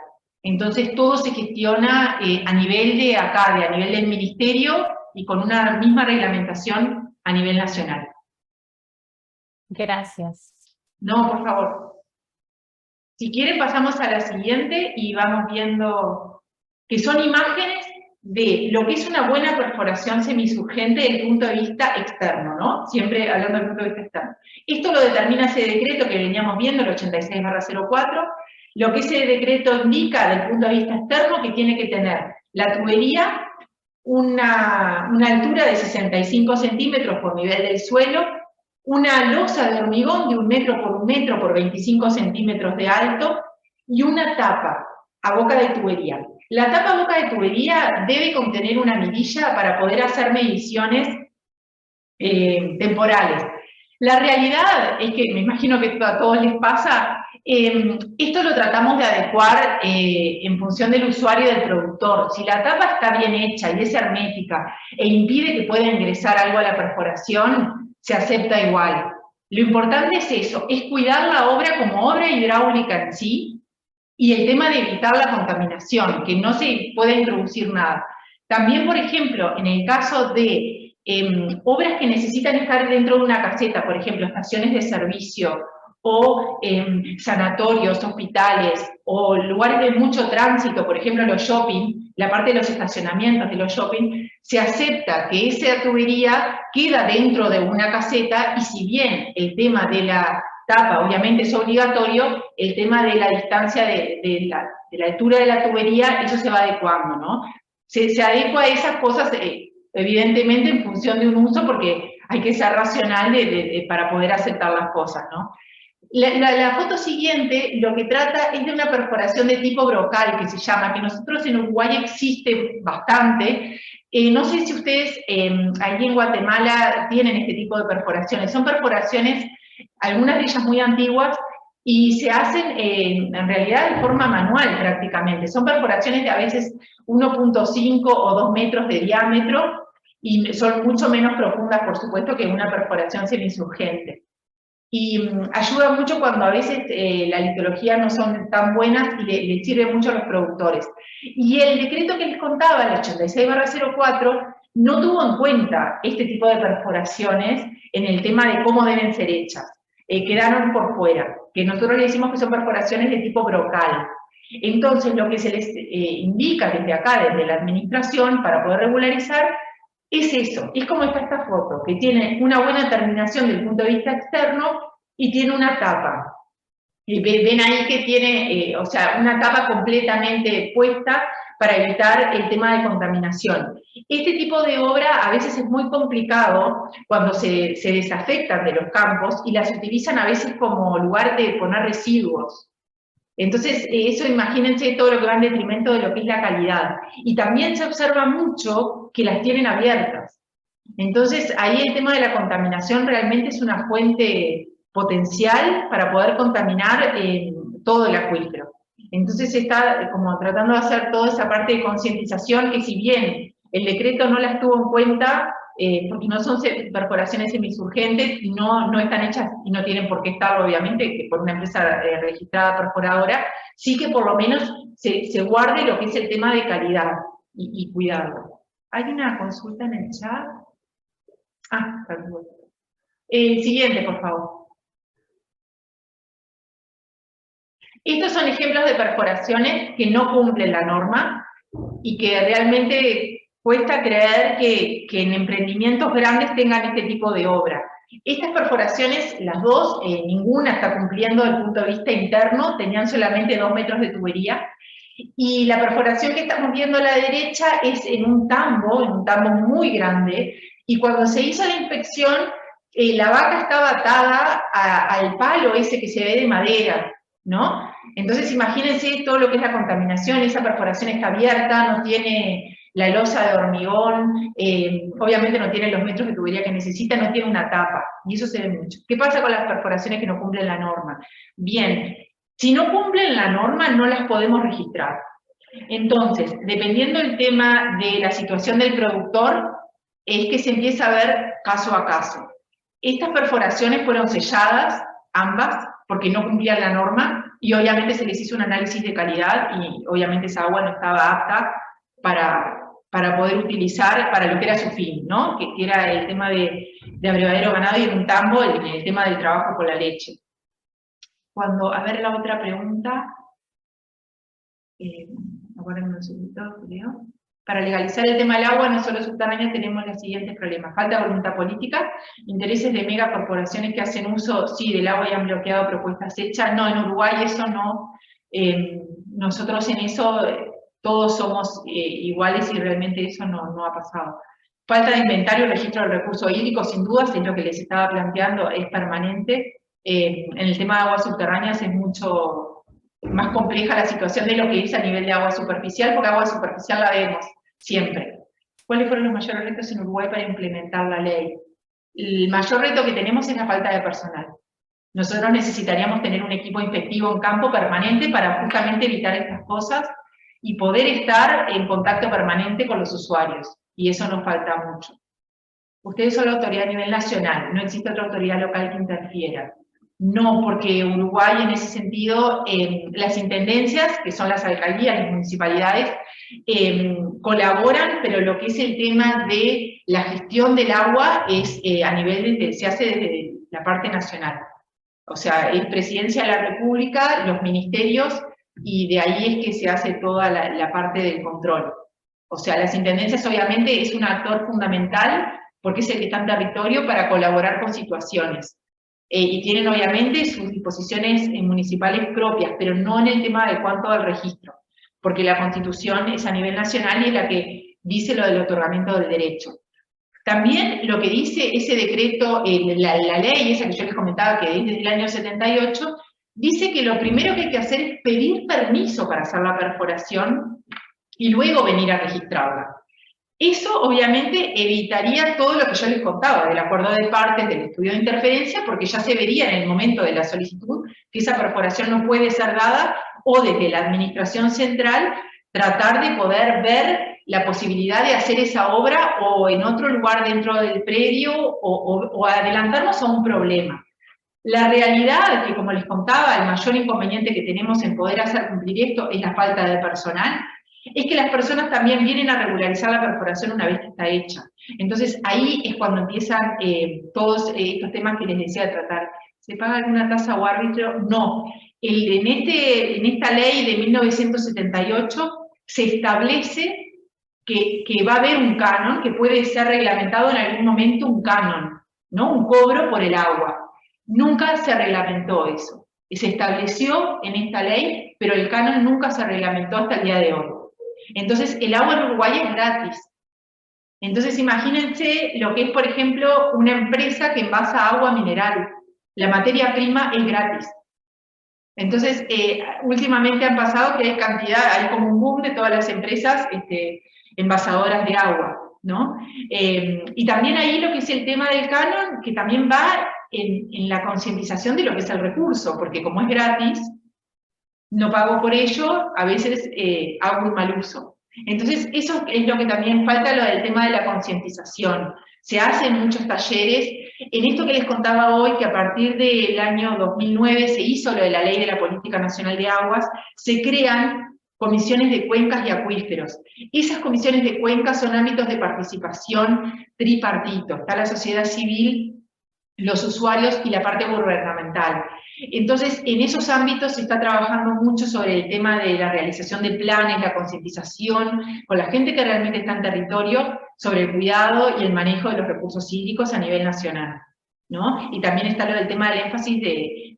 S3: Entonces todo se gestiona a nivel de acá, a nivel del ministerio, y con una misma reglamentación a nivel nacional.
S1: Gracias.
S3: No, por favor. Si quieren pasamos a la siguiente y vamos viendo que son imágenes de lo que es una buena perforación semisurgente desde el punto de vista externo, ¿no? Siempre hablando del punto de vista externo. Esto lo determina ese decreto que veníamos viendo, el 86/04, lo que ese decreto indica desde el punto de vista externo que tiene que tener la tubería una altura de 65 centímetros por nivel del suelo, una losa de hormigón de 1 metro por 1 metro por 25 centímetros de alto y una tapa a boca de tubería. La tapa a boca de tubería debe contener una mirilla para poder hacer mediciones temporales. La realidad es que, me imagino que a todos les pasa, esto lo tratamos de adecuar en función del usuario y del productor. Si la tapa está bien hecha y es hermética e impide que pueda ingresar algo a la perforación, se acepta igual. Lo importante es eso, es cuidar la obra como obra hidráulica en sí, y el tema de evitar la contaminación, que no se pueda introducir nada. También, por ejemplo, en el caso de obras que necesitan estar dentro de una caseta, por ejemplo, estaciones de servicio, o sanatorios, hospitales, o lugares de mucho tránsito, por ejemplo los shopping, la parte de los estacionamientos de los shopping, se acepta que esa tubería queda dentro de una caseta, y si bien el tema de la tapa obviamente es obligatorio, el tema de la distancia de la altura de la tubería, eso se va adecuando, ¿no? Se adecua a esas cosas, evidentemente en función de un uso, porque hay que ser racional para poder aceptar las cosas, ¿no? La foto siguiente lo que trata es de una perforación de tipo brocal, que se llama, que nosotros en Uruguay existe bastante. No sé si ustedes allí en Guatemala tienen este tipo de perforaciones. Son perforaciones, algunas de ellas muy antiguas, y se hacen en realidad de forma manual prácticamente. Son perforaciones de a veces 1.5 o 2 metros de diámetro, y son mucho menos profundas, por supuesto, que una perforación semisurgente. Y ayuda mucho cuando a veces la litología no son tan buenas, y le sirve mucho a los productores. Y el decreto que les contaba, el 86/04, no tuvo en cuenta este tipo de perforaciones en el tema de cómo deben ser hechas. Quedaron por fuera, que nosotros le decimos que son perforaciones de tipo brocal. Entonces, lo que se les indica desde acá, desde la administración, para poder regularizar, es eso, es como está esta foto, que tiene una buena terminación desde el punto de vista externo y tiene una tapa. Ven ahí que tiene, o sea, una tapa completamente puesta para evitar el tema de contaminación. Este tipo de obra a veces es muy complicado cuando se desafectan de los campos y las utilizan a veces como lugar de poner residuos. Entonces, eso imagínense todo lo que va en detrimento de lo que es la calidad. Y también se observa mucho que las tienen abiertas. Entonces, ahí el tema de la contaminación realmente es una fuente potencial para poder contaminar todo el acuífero. Entonces, se está como tratando de hacer toda esa parte de concientización, que si bien el decreto no las tuvo en cuenta, porque no son perforaciones semisurgentes, y no están hechas, y no tienen por qué estarlo, obviamente, que por una empresa registrada perforadora, sí que por lo menos se guarde lo que es el tema de calidad y cuidarlo. Hay una consulta en el chat. Perdón. Siguiente, por favor. Estos son ejemplos de perforaciones que no cumplen la norma y que realmente cuesta creer que en emprendimientos grandes tengan este tipo de obra. Estas perforaciones, las dos, ninguna está cumpliendo desde el punto de vista interno, tenían solamente 2 metros de tubería, y la perforación que estamos viendo a la derecha es en un tambo muy grande, y cuando se hizo la inspección, la vaca estaba atada al palo ese que se ve de madera, ¿no? Entonces imagínense todo lo que es la contaminación. Esa perforación está abierta, no tiene la losa de hormigón, obviamente no tiene los metros de tubería que necesita, no tiene una tapa, y eso se ve mucho. ¿Qué pasa con las perforaciones que no cumplen la norma? Bien, si no cumplen la norma no las podemos registrar. Entonces, dependiendo del tema de la situación del productor, es que se empieza a ver caso a caso. Estas perforaciones fueron selladas, ambas, porque no cumplían la norma, y obviamente se les hizo un análisis de calidad, y obviamente esa agua no estaba apta para poder utilizar para lo que era su fin, ¿no? Que era el tema de abrevadero ganado y un tambo, el tema del trabajo con la leche. A ver la otra pregunta, aguárdenme un segundito, creo. Para legalizar el tema del agua, no solo subterránea, tenemos los siguientes problemas: falta de voluntad política, intereses de megacorporaciones que hacen uso, sí, del agua y han bloqueado propuestas hechas. No, en Uruguay eso no. Nosotros en eso todos somos iguales, y realmente eso no ha pasado. Falta de inventario, registro del recurso hídrico, sin dudas, es lo que les estaba planteando, es permanente. En el tema de aguas subterráneas es mucho más compleja la situación de lo que es a nivel de agua superficial, porque agua superficial la vemos siempre. ¿Cuáles fueron los mayores retos en Uruguay para implementar la ley? El mayor reto que tenemos es la falta de personal. Nosotros necesitaríamos tener un equipo inspectivo en campo permanente para justamente evitar estas cosas y poder estar en contacto permanente con los usuarios, y eso nos falta mucho. Ustedes son la autoridad a nivel nacional, no existe otra autoridad local que interfiera. No, porque Uruguay en ese sentido, las intendencias, que son las alcaldías, las municipalidades, colaboran, pero lo que es el tema de la gestión del agua es a nivel se hace desde la parte nacional. O sea, es Presidencia de la República, los ministerios, y de ahí es que se hace toda la parte del control. O sea, las intendencias obviamente es un actor fundamental, porque es el que está en territorio para colaborar con situaciones. Y tienen obviamente sus disposiciones municipales propias, pero no en el tema de cuanto al registro, porque la Constitución es a nivel nacional y es la que dice lo del otorgamiento del derecho. También lo que dice ese decreto, la ley esa que yo les comentaba, que es desde el año 78, dice que lo primero que hay que hacer es pedir permiso para hacer la perforación y luego venir a registrarla. Eso obviamente evitaría todo lo que yo les contaba, del acuerdo de partes, del estudio de interferencia, porque ya se vería en el momento de la solicitud que esa perforación no puede ser dada, o desde la administración central tratar de poder ver la posibilidad de hacer esa obra o en otro lugar dentro del predio, o adelantarnos a un problema. La realidad, que como les contaba, el mayor inconveniente que tenemos en poder hacer cumplir esto es la falta de personal, es que las personas también vienen a regularizar la perforación una vez que está hecha. Entonces ahí es cuando empiezan todos estos temas que les decía de tratar. ¿Se paga alguna tasa o árbitro? No. En esta ley de 1978 se establece que va a haber un canon, que puede ser reglamentado en algún momento un canon, ¿no? Un cobro por el agua. Nunca se reglamentó eso. Se estableció en esta ley, pero el canon nunca se reglamentó hasta el día de hoy. Entonces, el agua en Uruguay es gratis. Entonces, imagínense lo que es, por ejemplo, una empresa que envasa agua mineral. La materia prima es gratis. Entonces, últimamente han pasado que hay como un boom de todas las empresas envasadoras de agua, ¿no? Y también ahí lo que es el tema del canon, que también va en la concientización de lo que es el recurso, porque como es gratis, no pago por ello, a veces hago un mal uso. Entonces, eso es lo que también falta, lo del tema de la concientización. Se hacen muchos talleres. En esto que les contaba hoy, que a partir del año 2009 se hizo lo de la Ley de la Política Nacional de Aguas, se crean comisiones de cuencas y acuíferos. Esas comisiones de cuencas son ámbitos de participación tripartito. Está la sociedad civil, los usuarios y la parte gubernamental. Entonces, en esos ámbitos se está trabajando mucho sobre el tema de la realización de planes, la concientización, con la gente que realmente está en territorio, sobre el cuidado y el manejo de los recursos hídricos a nivel nacional, ¿no? Y también está lo del tema del énfasis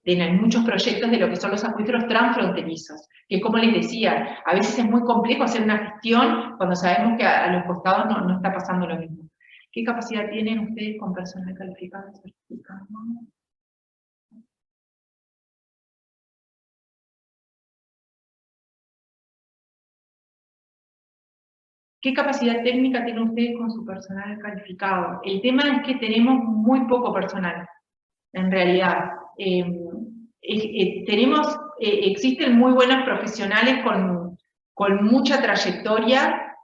S3: en muchos proyectos de lo que son los acuíferos transfronterizos, que como les decía, a veces es muy complejo hacer una gestión cuando sabemos que a los costados no está pasando lo mismo. ¿Qué capacidad tienen ustedes con personal calificado y certificado? ¿Qué capacidad técnica tienen ustedes con su personal calificado? El tema es que tenemos muy poco personal, en realidad. Existen muy buenos profesionales con mucha trayectoria,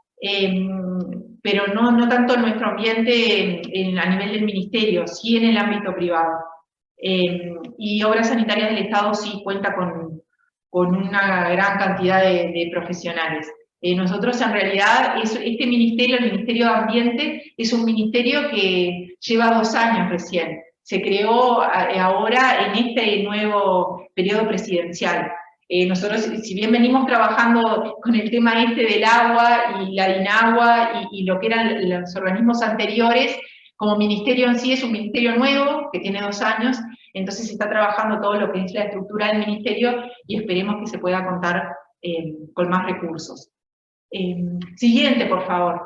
S3: pero no tanto en nuestro ambiente a nivel del ministerio, sí en el ámbito privado. Y Obras Sanitarias del Estado sí cuenta con una gran cantidad de profesionales. Nosotros en realidad, este ministerio, el Ministerio de Ambiente, es un ministerio que lleva 2 años recién. Se creó ahora en este nuevo periodo presidencial. Nosotros, si bien venimos trabajando con el tema del agua y la DINAGUA y lo que eran los organismos anteriores, como ministerio en sí es un ministerio nuevo, que tiene 2 años, entonces se está trabajando todo lo que es la estructura del ministerio y esperemos que se pueda contar con más recursos. Siguiente, por favor.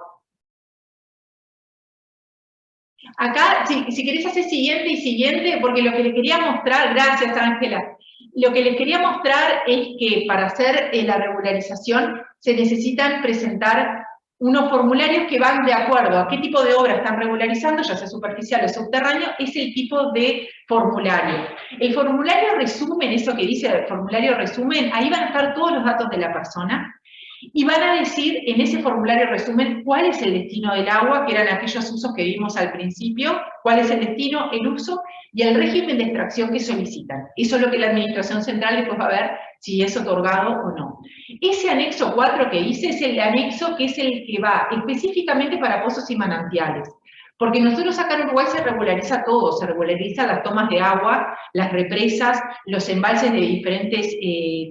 S3: Acá, si querés hacer siguiente y siguiente, porque lo que les quería mostrar, gracias Ángela, lo que les quería mostrar es que para hacer la regularización se necesitan presentar unos formularios que van de acuerdo a qué tipo de obra están regularizando, ya sea superficial o subterráneo, es el tipo de formulario. El formulario resumen, eso que dice el formulario resumen, ahí van a estar todos los datos de la persona, y van a decir en ese formulario resumen cuál es el destino del agua, que eran aquellos usos que vimos al principio, cuál es el destino, el uso y el régimen de extracción que solicitan. Eso es lo que la Administración Central después va a ver si es otorgado o no. Ese anexo 4 que hice es el anexo que es el que va específicamente para pozos y manantiales. Porque nosotros acá en Uruguay se regulariza todo, se regulariza las tomas de agua, las represas, los embalses de diferentes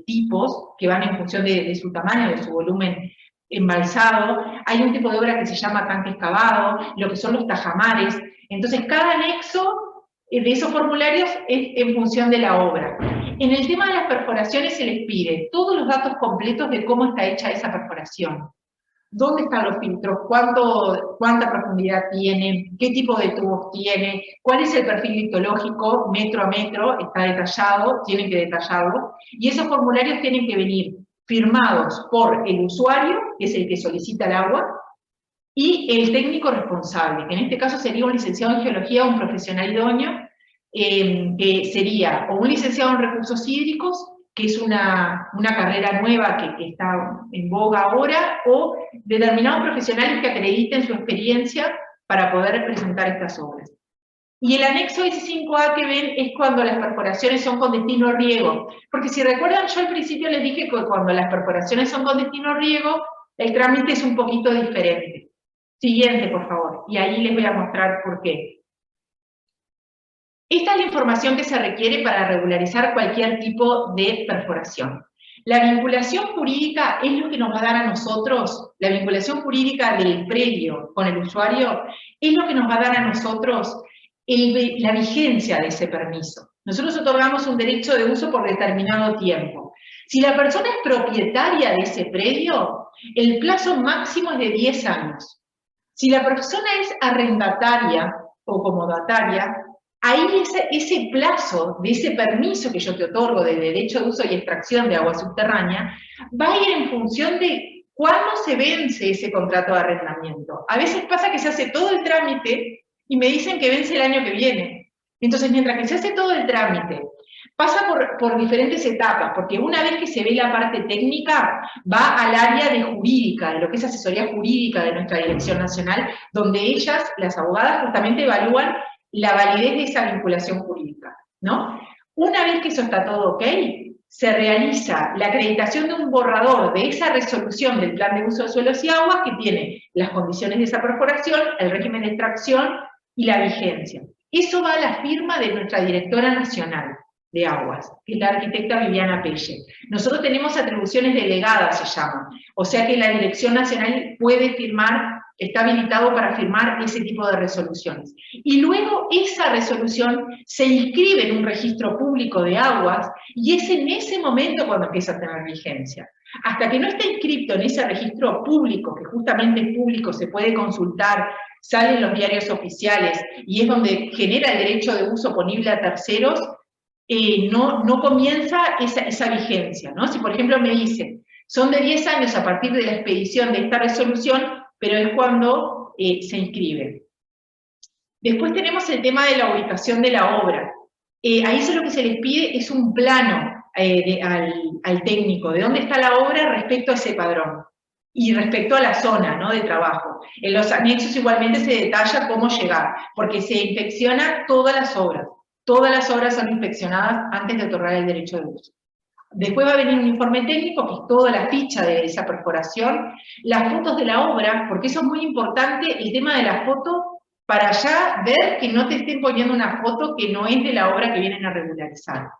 S3: tipos, que van en función de su tamaño, de su volumen embalsado. Hay un tipo de obra que se llama tanque excavado, lo que son los tajamares. Entonces, cada anexo de esos formularios es en función de la obra. En el tema de las perforaciones se les pide todos los datos completos de cómo está hecha esa perforación. ¿Dónde están los filtros? ¿Cuánta profundidad tiene? ¿Qué tipo de tubos tiene? ¿Cuál es el perfil litológico? Metro a metro, está detallado, tienen que detallarlo. Y esos formularios tienen que venir firmados por el usuario, que es el que solicita el agua, y el técnico responsable, que en este caso sería un licenciado en geología o un profesional idóneo, que sería o un licenciado en recursos hídricos, que es una carrera nueva que está en boga ahora, o determinados profesionales que acrediten su experiencia para poder presentar estas obras. Y el anexo S5A que ven es cuando las perforaciones son con destino a riego. Porque si recuerdan, yo al principio les dije que cuando las perforaciones son con destino a riego, el trámite es un poquito diferente. Siguiente, por favor, y ahí les voy a mostrar por qué. Esta es la información que se requiere para regularizar cualquier tipo de perforación. La vinculación jurídica es lo que nos va a dar a nosotros, la vinculación jurídica del predio con el usuario, es lo que nos va a dar a nosotros la vigencia de ese permiso. Nosotros otorgamos un derecho de uso por determinado tiempo. Si la persona es propietaria de ese predio, el plazo máximo es de 10 años. Si la persona es arrendataria o comodataria, ahí ese plazo de ese permiso que yo te otorgo de derecho de uso y extracción de agua subterránea va a ir en función de cuándo se vence ese contrato de arrendamiento. A veces pasa que se hace todo el trámite y me dicen que vence el año que viene. Entonces, mientras que se hace todo el trámite, pasa por diferentes etapas, porque una vez que se ve la parte técnica, va al área de jurídica, de lo que es asesoría jurídica de nuestra Dirección Nacional, donde ellas, las abogadas, justamente evalúan la validez de esa vinculación jurídica, ¿no? Una vez que eso está todo ok, se realiza la acreditación de un borrador de esa resolución del Plan de Uso de Suelos y Aguas que tiene las condiciones de esa perforación, el régimen de extracción y la vigencia. Eso va a la firma de nuestra Directora Nacional de Aguas, que es la arquitecta Viviana Pelle. Nosotros tenemos atribuciones delegadas, se llaman, o sea que la Dirección Nacional puede firmar, está habilitado para firmar ese tipo de resoluciones. Y luego esa resolución se inscribe en un registro público de aguas, y es en ese momento cuando empieza a tener vigencia. Hasta que no esté inscrito en ese registro público, que justamente es público, se puede consultar, sale en los diarios oficiales, y es donde genera el derecho de uso ponible a terceros, no comienza esa vigencia, ¿no? Si por ejemplo me dicen, son de 10 años a partir de la expedición de esta resolución, pero es cuando se inscribe. Después tenemos el tema de la ubicación de la obra. Ahí eso lo que se les pide es un plano al técnico, de dónde está la obra respecto a ese padrón, y respecto a la zona, ¿no?, de trabajo. En los anexos igualmente se detalla cómo llegar, porque se inspecciona todas las obras. Todas las obras son inspeccionadas antes de otorgar el derecho de uso. Después va a venir un informe técnico, que es toda la ficha de esa perforación, las fotos de la obra, porque eso es muy importante, el tema de la foto, para ya ver que no te estén poniendo una foto que no es de la obra que vienen a regularizar.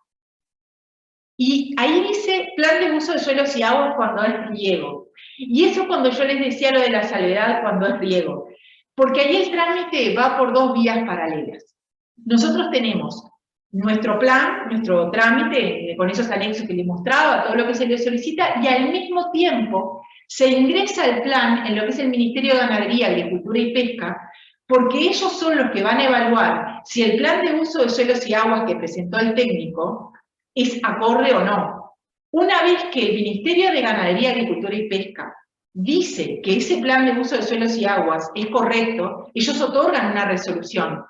S3: Y ahí dice plan de uso de suelos y aguas cuando es riego. Y eso cuando yo les decía lo de la salvedad cuando es riego. Porque ahí el trámite va por dos vías paralelas. Nosotros tenemos nuestro plan, nuestro trámite, con esos anexos que les mostraba, todo lo que se le solicita, y al mismo tiempo se ingresa el plan en lo que es el Ministerio de Ganadería, Agricultura y Pesca, porque ellos son los que van a evaluar si el plan de uso de suelos y aguas que presentó el técnico es acorde o no. Una vez que el Ministerio de Ganadería, Agricultura y Pesca dice que ese plan de uso de suelos y aguas es correcto, ellos otorgan una resolución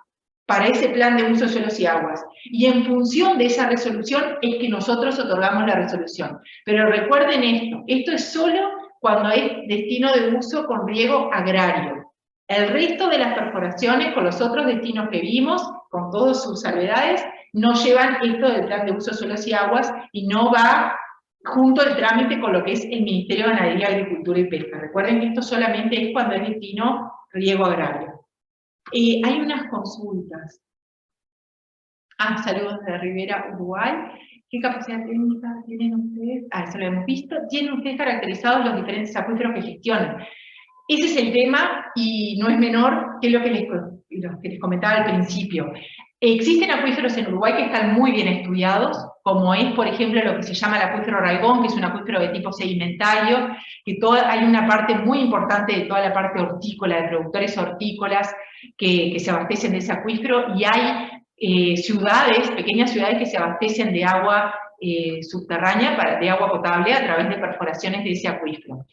S3: para ese plan de uso de suelos y aguas. Y en función de esa resolución es que nosotros otorgamos la resolución. Pero recuerden esto es solo cuando es destino de uso con riego agrario. El resto de las perforaciones, con los otros destinos que vimos, con todas sus salvedades, no llevan esto del plan de uso de suelos y aguas, y no va junto al trámite con lo que es el Ministerio de Ganadería, Agricultura y Pesca. Recuerden que esto solamente es cuando es destino riego agrario. Hay unas consultas. Saludos de Rivera, Uruguay. ¿Qué capacidad técnica tienen ustedes? Eso lo hemos visto. ¿Tienen ustedes caracterizados los diferentes acuíferos que gestionan? Ese es el tema, y no es menor que lo que les comentaba al principio. Existen acuíferos en Uruguay que están muy bien estudiados, como es, por ejemplo, lo que se llama el acuífero Raigón, que es un acuífero de tipo sedimentario, que hay una parte muy importante de toda la parte hortícola, de productores hortícolas que se abastecen de ese acuífero, y hay ciudades, pequeñas ciudades que se abastecen de agua subterránea, de agua potable, a través de perforaciones de ese acuífero.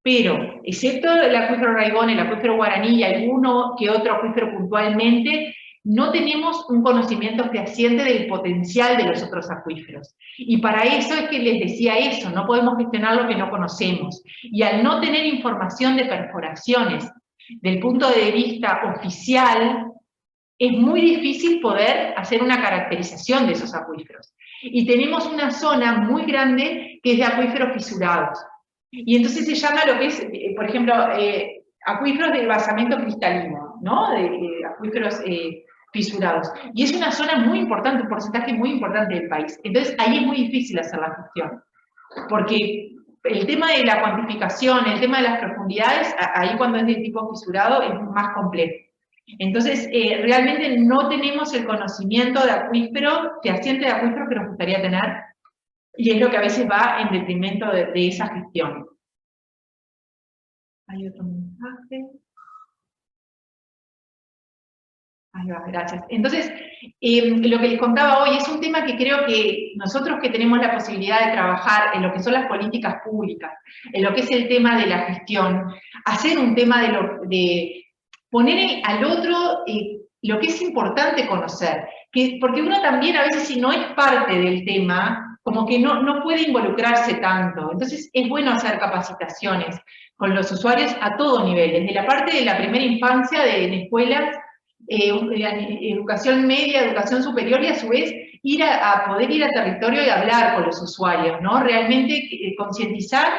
S3: Pero, excepto el acuífero Raigón, el acuífero Guaraní y alguno que otro acuífero puntualmente, no tenemos un conocimiento fehaciente del potencial de los otros acuíferos. Y para eso es que les decía eso, no podemos gestionar lo que no conocemos. Y al no tener información de perforaciones del punto de vista oficial, es muy difícil poder hacer una caracterización de esos acuíferos. Y tenemos una zona muy grande que es de acuíferos fisurados. Y entonces se llama lo que es, por ejemplo, acuíferos de basamento cristalino, ¿no? De acuíferos fisurados. Y es una zona muy importante, un porcentaje muy importante del país. Entonces ahí es muy difícil hacer la gestión, porque el tema de la cuantificación, el tema de las profundidades, ahí cuando es de tipo fisurado es más complejo. Entonces, realmente no tenemos el conocimiento de acuífero, fehaciente de acuífero que nos gustaría tener, y es lo que a veces va en detrimento de esa gestión. Hay otro mensaje. Ahí va, gracias. Entonces, lo que les contaba hoy es un tema que creo que nosotros que tenemos la posibilidad de trabajar en lo que son las políticas públicas, en lo que es el tema de la gestión, hacer un tema de poner al otro lo que es importante conocer, porque uno también a veces si no es parte del tema, como que no puede involucrarse tanto. Entonces es bueno hacer capacitaciones con los usuarios a todo nivel, desde la parte de la primera infancia en escuelas, educación media, educación superior, y a su vez poder ir a territorio y hablar con los usuarios, ¿no? Realmente concientizar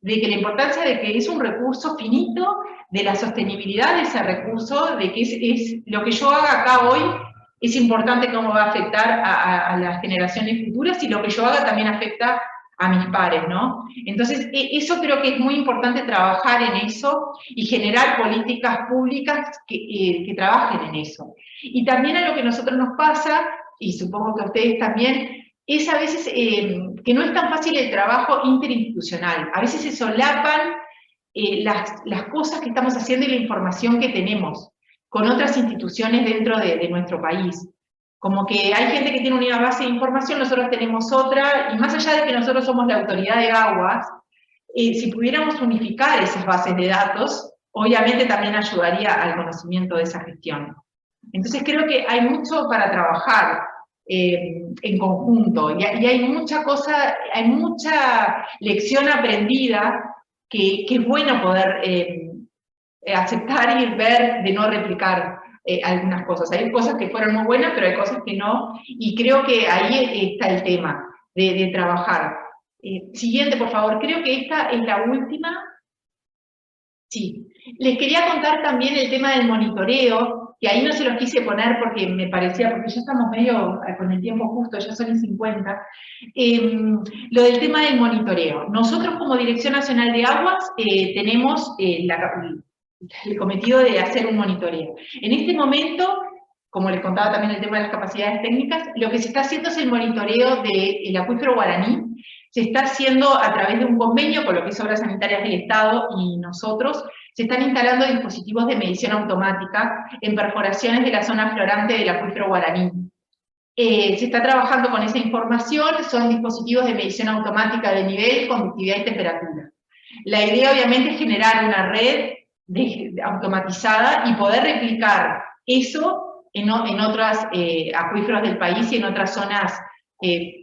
S3: de que la importancia de que es un recurso finito, de la sostenibilidad de ese recurso, de que es lo que yo haga acá hoy es importante cómo va a afectar a las generaciones futuras, y lo que yo haga también afecta a mis pares, ¿no? Entonces, eso creo que es muy importante, trabajar en eso y generar políticas públicas que trabajen en eso. Y también a lo que a nosotros nos pasa, y supongo que a ustedes también, es a veces que no es tan fácil el trabajo interinstitucional. A veces se solapan las cosas que estamos haciendo y la información que tenemos con otras instituciones dentro de nuestro país. Como que hay gente que tiene una base de información, nosotros tenemos otra, y más allá de que nosotros somos la autoridad de aguas, si pudiéramos unificar esas bases de datos, obviamente también ayudaría al conocimiento de esa gestión. Entonces creo que hay mucho para trabajar en conjunto, y hay mucha cosa, hay mucha lección aprendida que es bueno poder aceptar y ver, de no replicar algunas cosas. Hay cosas que fueron muy buenas, pero hay cosas que no, y creo que ahí está el tema de trabajar. Siguiente, por favor. Creo que esta es la última. Sí. Les quería contar también el tema del monitoreo, que ahí no se los quise poner porque me parecía, porque ya estamos medio con el tiempo justo, ya son las 50. Lo del tema del monitoreo. Nosotros como Dirección Nacional de Aguas tenemos el cometido de hacer un monitoreo. En este momento, como les contaba también el tema de las capacidades técnicas, lo que se está haciendo es el monitoreo del acuífero Guaraní. Se está haciendo a través de un convenio con lo que es Obras Sanitarias del Estado y nosotros. Se están instalando dispositivos de medición automática en perforaciones de la zona florante del acuífero Guaraní. Se está trabajando con esa información, son dispositivos de medición automática de nivel, conductividad y temperatura. La idea obviamente es generar una red automatizada y poder replicar eso en otros acuíferos del país y en otras zonas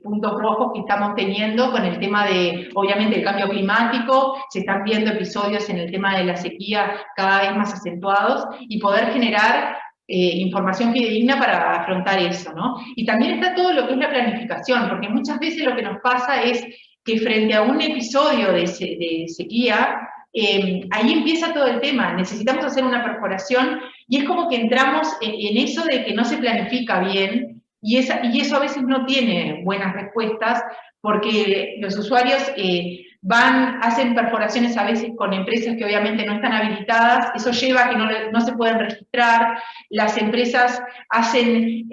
S3: puntos rojos que estamos teniendo con el tema de, obviamente, el cambio climático, se están viendo episodios en el tema de la sequía cada vez más acentuados, y poder generar información fidedigna para afrontar eso, ¿no? Y también está todo lo que es la planificación, porque muchas veces lo que nos pasa es que frente a un episodio de sequía, ahí empieza todo el tema, necesitamos hacer una perforación, y es como que entramos en eso de que no se planifica bien, y eso a veces no tiene buenas respuestas, porque los usuarios hacen perforaciones a veces con empresas que obviamente no están habilitadas, eso lleva a que no se pueden registrar, las empresas hacen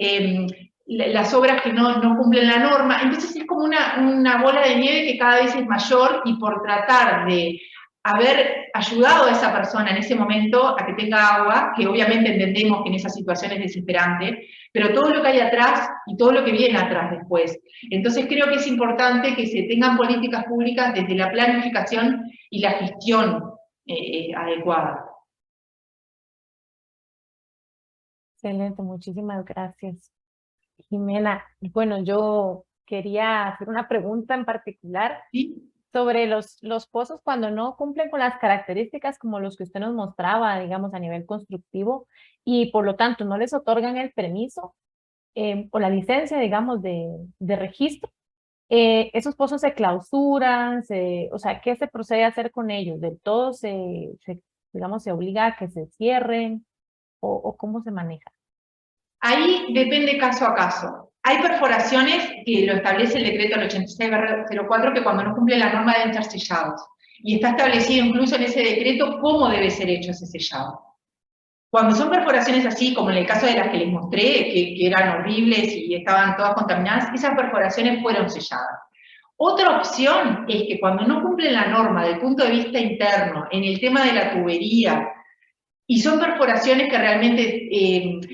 S3: las obras que no cumplen la norma, entonces es como una bola de nieve que cada vez es mayor, y por tratar de haber ayudado a esa persona en ese momento a que tenga agua, que obviamente entendemos que en esa situación es desesperante, pero todo lo que hay atrás y todo lo que viene atrás después. Entonces creo que es importante que se tengan políticas públicas desde la planificación y la gestión adecuada.
S1: Excelente, muchísimas gracias, Jimena. Bueno, yo quería hacer una pregunta en particular.
S3: ¿Sí?
S1: Sobre los pozos cuando no cumplen con las características como los que usted nos mostraba, digamos, a nivel constructivo, y por lo tanto no les otorgan el permiso o la licencia, digamos, de registro. Esos pozos se clausuran, o sea, ¿qué se procede a hacer con ellos? ¿Del todo digamos, se obliga a que se cierren o cómo se maneja?
S3: Ahí depende caso a caso. Hay perforaciones que lo establece el decreto 86/04, que cuando no cumple la norma deben ser sellados. Y está establecido incluso en ese decreto cómo debe ser hecho ese sellado. Cuando son perforaciones así, como en el caso de las que les mostré, que eran horribles y estaban todas contaminadas, esas perforaciones fueron selladas. Otra opción es que cuando no cumplen la norma desde el punto de vista interno, en el tema de la tubería, y son perforaciones que realmente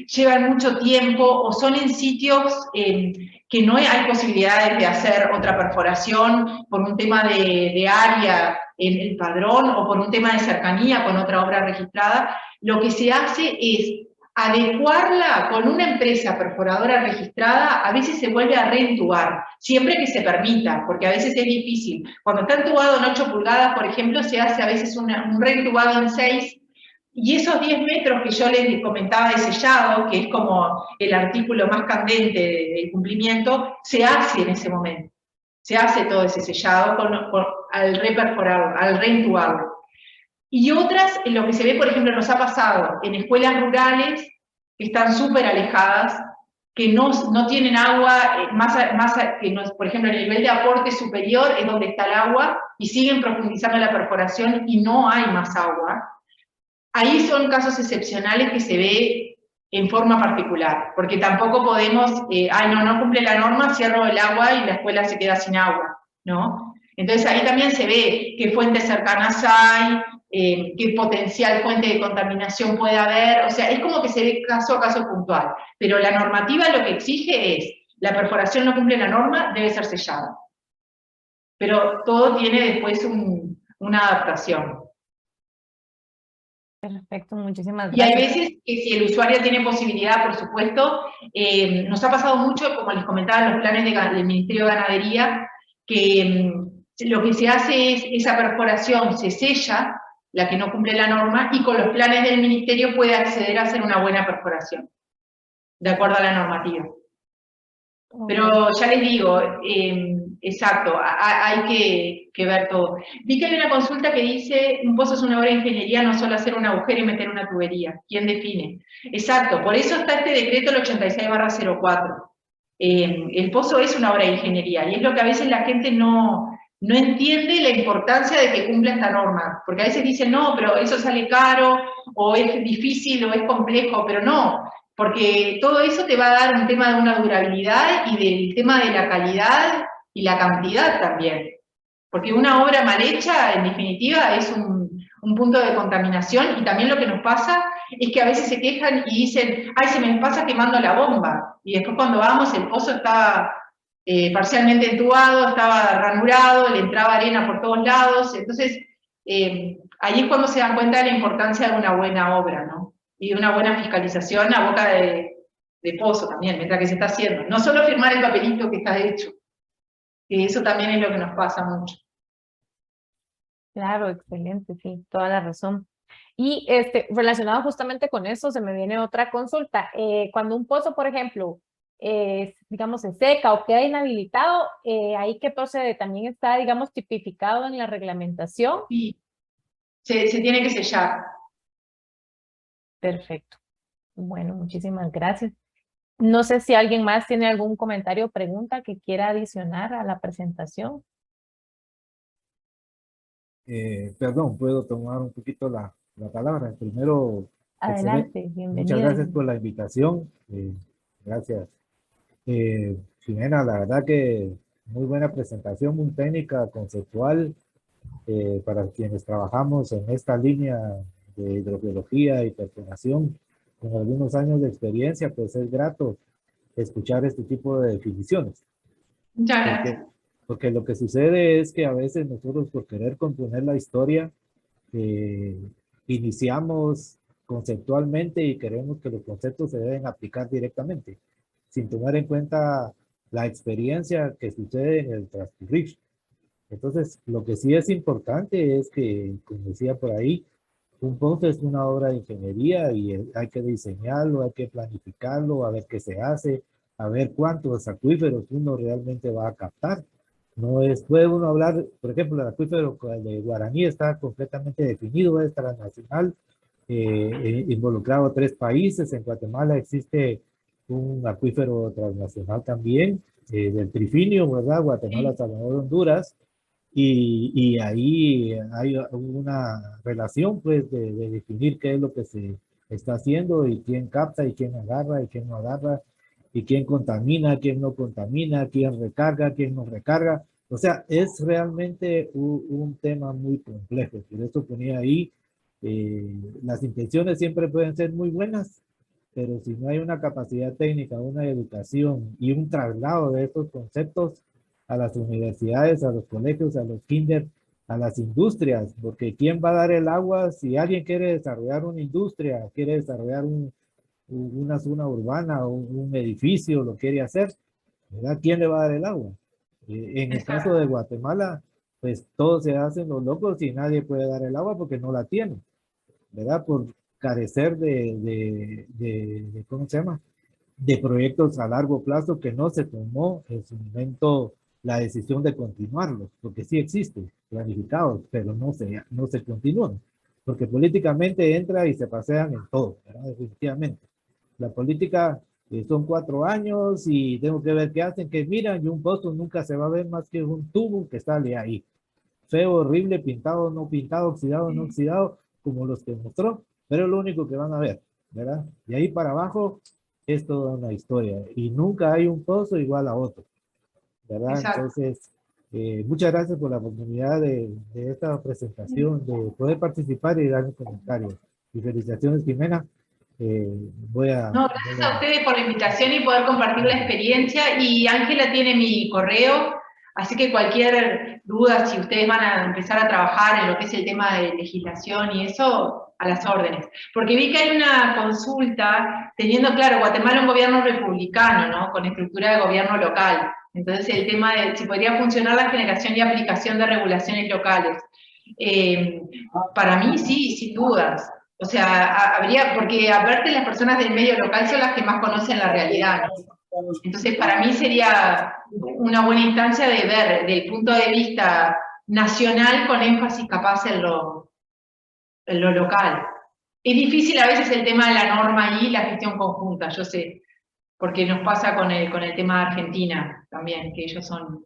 S3: llevan mucho tiempo, o son en sitios que no hay posibilidades de hacer otra perforación por un tema de área en el padrón, o por un tema de cercanía con otra obra registrada, lo que se hace es adecuarla con una empresa perforadora registrada. A veces se vuelve a reentubar, siempre que se permita, porque a veces es difícil. Cuando está entubado en 8 pulgadas, por ejemplo, se hace a veces un reentubado en 6, y esos 10 metros que yo les comentaba de sellado, que es como el artículo más candente del cumplimiento, se hace en ese momento. Se hace todo ese sellado al reperforado, al reentubado. Y otras, lo que se ve, por ejemplo, nos ha pasado en escuelas rurales que están súper alejadas, que no tienen agua, por ejemplo, en el nivel de aporte superior es donde está el agua, y siguen profundizando la perforación y no hay más agua. Ahí son casos excepcionales que se ve en forma particular, porque tampoco podemos, no cumple la norma, cierro el agua y la escuela se queda sin agua, ¿no? Entonces ahí también se ve qué fuentes cercanas hay, qué potencial fuente de contaminación puede haber, o sea, es como que se ve caso a caso puntual, pero la normativa lo que exige es, la perforación no cumple la norma, debe ser sellada. Pero todo tiene después una adaptación.
S1: Perfecto, muchísimas
S3: Y hay
S1: gracias.
S3: veces que si el usuario tiene posibilidad, por supuesto, nos ha pasado mucho, como les comentaba, en los planes del Ministerio de Ganadería, que lo que se hace es, esa perforación se sella, la que no cumple la norma, y con los planes del Ministerio puede acceder a hacer una buena perforación, de acuerdo a la normativa. Pero ya les digo, exacto, hay que ver todo. Vi que hay una consulta que dice, un pozo es una obra de ingeniería, no solo hacer un agujero y meter una tubería. ¿Quién define? Exacto, por eso está este decreto, el 86/04. El pozo es una obra de ingeniería, y es lo que a veces la gente no entiende, la importancia de que cumpla esta norma. Porque a veces dicen, no, pero eso sale caro, o es difícil, o es complejo, pero no. Porque todo eso te va a dar un tema de una durabilidad y del tema de la calidad y la cantidad también. Porque una obra mal hecha, en definitiva, es un punto de contaminación, y también lo que nos pasa es que a veces se quejan y dicen, ay, se me pasa quemando la bomba. Y después cuando vamos, el pozo estaba parcialmente entubado, estaba ranurado, le entraba arena por todos lados. Entonces, ahí es cuando se dan cuenta de la importancia de una buena obra, ¿no? Y una buena fiscalización a boca de pozo también, mientras que se está haciendo. No solo firmar el papelito que está hecho, que eso también es lo que nos pasa mucho.
S1: Claro, excelente, sí, toda la razón. Y relacionado justamente con eso, se me viene otra consulta. Cuando un pozo, por ejemplo, digamos, se seca o queda inhabilitado, ahí qué procede, también está, digamos, tipificado en la reglamentación.
S3: Y se tiene que sellar.
S1: Perfecto. Bueno, muchísimas gracias. No sé si alguien más tiene algún comentario o pregunta que quiera adicionar a la presentación.
S4: Perdón, puedo tomar un poquito la palabra. Primero, excelente.
S1: Adelante,
S4: Muchas
S1: bienvenido.
S4: gracias por la invitación. Gracias. Jimena, la verdad que muy buena presentación, muy técnica, conceptual, para quienes trabajamos en esta línea de hidrogeología y perforación con algunos años de experiencia, pues es grato escuchar este tipo de definiciones.
S3: Muchas gracias.
S4: Porque lo que sucede es que a veces nosotros, por querer componer la historia, iniciamos conceptualmente y queremos que los conceptos se deben aplicar directamente, sin tomar en cuenta la experiencia que sucede en el transcurrir. Entonces, lo que sí es importante es que, como decía por ahí, un pozo es una obra de ingeniería y hay que diseñarlo, hay que planificarlo, a ver qué se hace, a ver cuántos acuíferos uno realmente va a captar. No es, puede uno hablar, por ejemplo, el acuífero de Guaraní está completamente definido, es transnacional, involucrado 3 países. En Guatemala existe un acuífero transnacional también, del Trifinio, ¿verdad? Guatemala, Salvador, Honduras. Y ahí hay una relación, pues, de definir qué es lo que se está haciendo y quién capta y quién agarra y quién no agarra y quién contamina, quién no contamina, quién recarga, quién no recarga. O sea, es realmente un tema muy complejo. Por eso ponía ahí, las intenciones siempre pueden ser muy buenas, pero si no hay una capacidad técnica, una educación y un traslado de estos conceptos a las universidades, a los colegios, a los kinder, a las industrias, porque ¿quién va a dar el agua si alguien quiere desarrollar una industria, quiere desarrollar una zona urbana o un edificio, lo quiere hacer? ¿Verdad? ¿Quién le va a dar el agua? En el caso de Guatemala, pues todos se hacen los locos y nadie puede dar el agua porque no la tienen, ¿verdad? Por carecer ¿cómo se llama? De proyectos a largo plazo que no se tomó en su momento la decisión de continuarlos, porque sí existe, planificados, pero no se continúan, porque políticamente entra y se pasean en todo, ¿verdad? Definitivamente. La política son 4 años y tengo que ver qué hacen, que miran, y un pozo nunca se va a ver más que un tubo que sale ahí. Feo, horrible, pintado, no pintado, oxidado, no oxidado, como los que mostró, pero es lo único que van a ver, ¿verdad? Y ahí para abajo es toda una historia y nunca hay un pozo igual a otro, ¿verdad?
S3: Exacto.
S4: Entonces, muchas gracias por la oportunidad de esta presentación, de poder participar y dar un comentario. Y felicitaciones, Jimena.
S3: No, gracias a ustedes por la invitación y poder compartir la experiencia. Y Ángela tiene mi correo, así que cualquier duda, si ustedes van a empezar a trabajar en lo que es el tema de legislación y eso, a las órdenes. Porque vi que hay una consulta, teniendo claro, Guatemala un gobierno republicano, ¿no? Con estructura de gobierno local. Entonces el tema de si podría funcionar la generación y aplicación de regulaciones locales. Para mí sí, sin dudas. O sea, habría, porque aparte las personas del medio local son las que más conocen la realidad, ¿no? Entonces, para mí sería una buena instancia de ver del punto de vista nacional con énfasis capaz en lo local. Es difícil a veces el tema de la norma y la gestión conjunta, yo sé, porque nos pasa con el tema de Argentina también, que ellos son,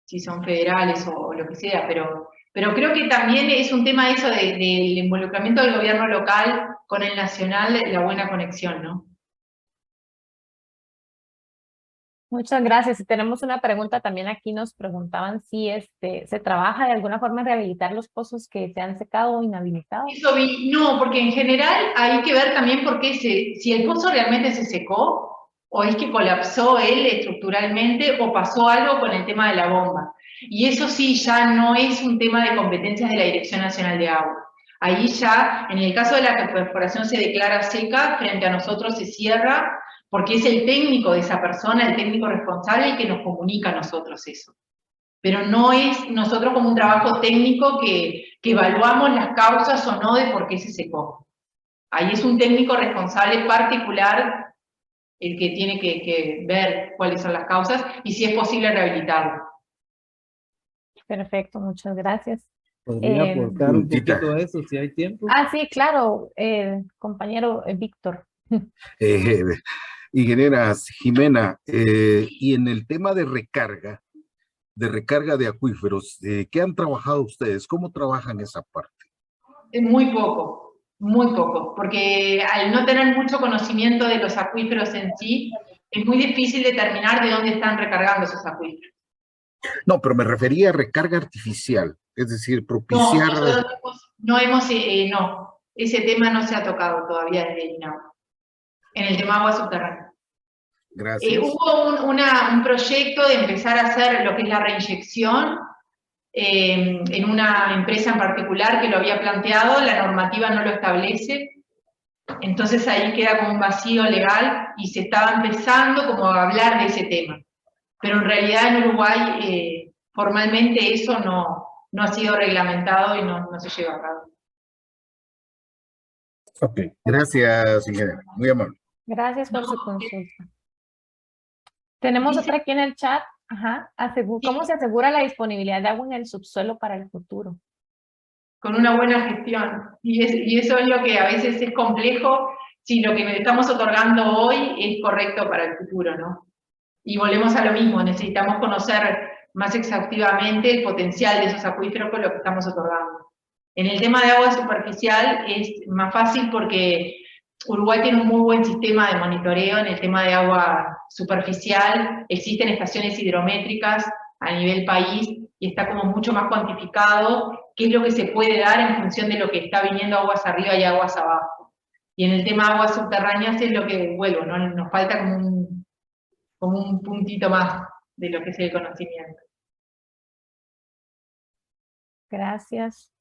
S3: si son federales o lo que sea, pero creo que también es un tema eso del involucramiento del gobierno local con el nacional, la buena conexión, ¿no?
S1: Muchas gracias. Y tenemos una pregunta también aquí, nos preguntaban si se trabaja de alguna forma en rehabilitar los pozos que se han secado o inhabilitado.
S3: Eso no, porque en general hay que ver también por qué si el pozo realmente se secó, o es que colapsó él estructuralmente, o pasó algo con el tema de la bomba. Y eso sí, ya no es un tema de competencias de la Dirección Nacional de Agua. Ahí ya, en el caso de la perforación se declara seca, frente a nosotros se cierra, porque es el técnico de esa persona, el técnico responsable, el que nos comunica a nosotros eso. Pero no es nosotros como un trabajo técnico que evaluamos las causas o no de por qué se secó. Ahí es un técnico responsable particular el que tiene que ver cuáles son las causas y si es posible rehabilitarlo.
S1: Perfecto, muchas gracias.
S4: ¿Podría aportar un
S5: Puntita.
S4: poquito a eso si hay tiempo?
S1: Sí, claro, compañero Víctor.
S5: Eh, ingeniera Jimena, y en el tema de recarga de acuíferos, ¿qué han trabajado ustedes? ¿Cómo trabajan esa parte?
S3: Muy poco, porque al no tener mucho conocimiento de los acuíferos en sí, es muy difícil determinar de dónde están recargando esos acuíferos.
S5: No, pero me refería a recarga artificial, es decir,
S3: No,
S5: propiciar...
S3: nosotros no, ese tema no se ha tocado todavía desde el INAU, en el tema agua subterránea.
S5: Gracias.
S3: Hubo un proyecto de empezar a hacer lo que es la reinyección en una empresa en particular que lo había planteado, la normativa no lo establece, entonces ahí queda como un vacío legal y se estaba empezando como a hablar de ese tema. Pero en realidad en Uruguay formalmente eso no ha sido reglamentado y no se lleva a cabo.
S5: Ok, gracias, ingeniera. Muy amable.
S1: Gracias por su consulta. Tenemos otra aquí en el chat. Ajá. ¿Cómo se asegura la disponibilidad de agua en el subsuelo para el futuro?
S3: Con una buena gestión. Y eso es lo que a veces es complejo, si lo que estamos otorgando hoy es correcto para el futuro, ¿no? Y volvemos a lo mismo, necesitamos conocer más exhaustivamente el potencial de esos acuíferos con lo que estamos otorgando. En el tema de agua superficial es más fácil porque Uruguay tiene un muy buen sistema de monitoreo en el tema de agua superficial, existen estaciones hidrométricas a nivel país y está como mucho más cuantificado qué es lo que se puede dar en función de lo que está viniendo aguas arriba y aguas abajo. Y en el tema de aguas subterráneas es lo que vuelvo, ¿no? Nos falta como un puntito más de lo que es el conocimiento.
S1: Gracias.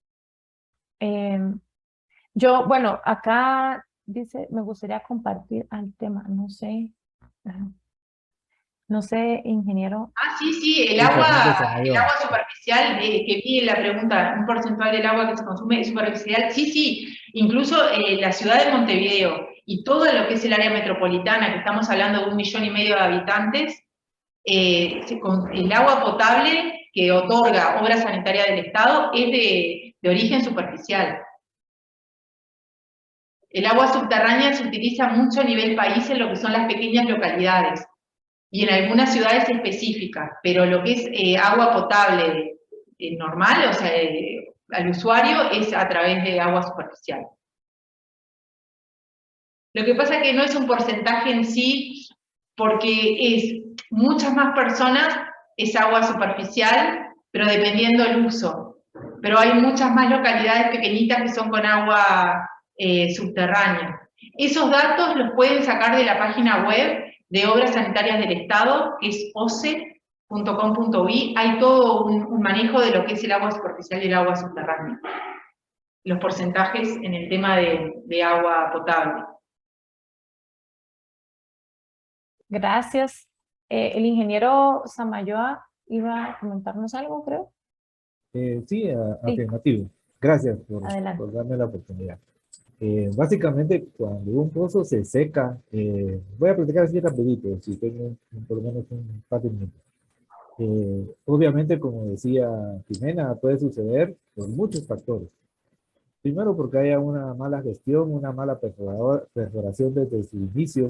S1: Yo, bueno, acá dice, me gustaría compartir el tema, no sé, ingeniero.
S3: Sí, el agua superficial, que vi en la pregunta, un porcentaje del agua que se consume es superficial, sí, incluso la ciudad de Montevideo y todo lo que es el área metropolitana, que estamos hablando de 1,5 millones de habitantes, el agua potable que otorga Obra Sanitaria del Estado es de origen superficial. El agua subterránea se utiliza mucho a nivel país en lo que son las pequeñas localidades y en algunas ciudades específicas, pero lo que es agua potable normal, o sea, al usuario, es a través de agua superficial. Lo que pasa es que no es un porcentaje en sí, porque es muchas más personas, es agua superficial, pero dependiendo del uso. Pero hay muchas más localidades pequeñitas que son con agua subterránea. Esos datos los pueden sacar de la página web de Obras Sanitarias del Estado, que es oce.com.uy. Hay todo un manejo de lo que es el agua superficial y el agua subterránea. Los porcentajes en el tema de agua potable.
S1: Gracias. El ingeniero Samayoa iba a comentarnos algo, creo.
S4: Sí, afirmativo. Gracias por darme la oportunidad. Básicamente, cuando un pozo se seca, voy a platicar así rapidito, si tengo por lo menos un par de minutos. Obviamente, como decía Jimena, puede suceder por muchos factores. Primero, porque haya una mala gestión, una mala perforación desde su inicio.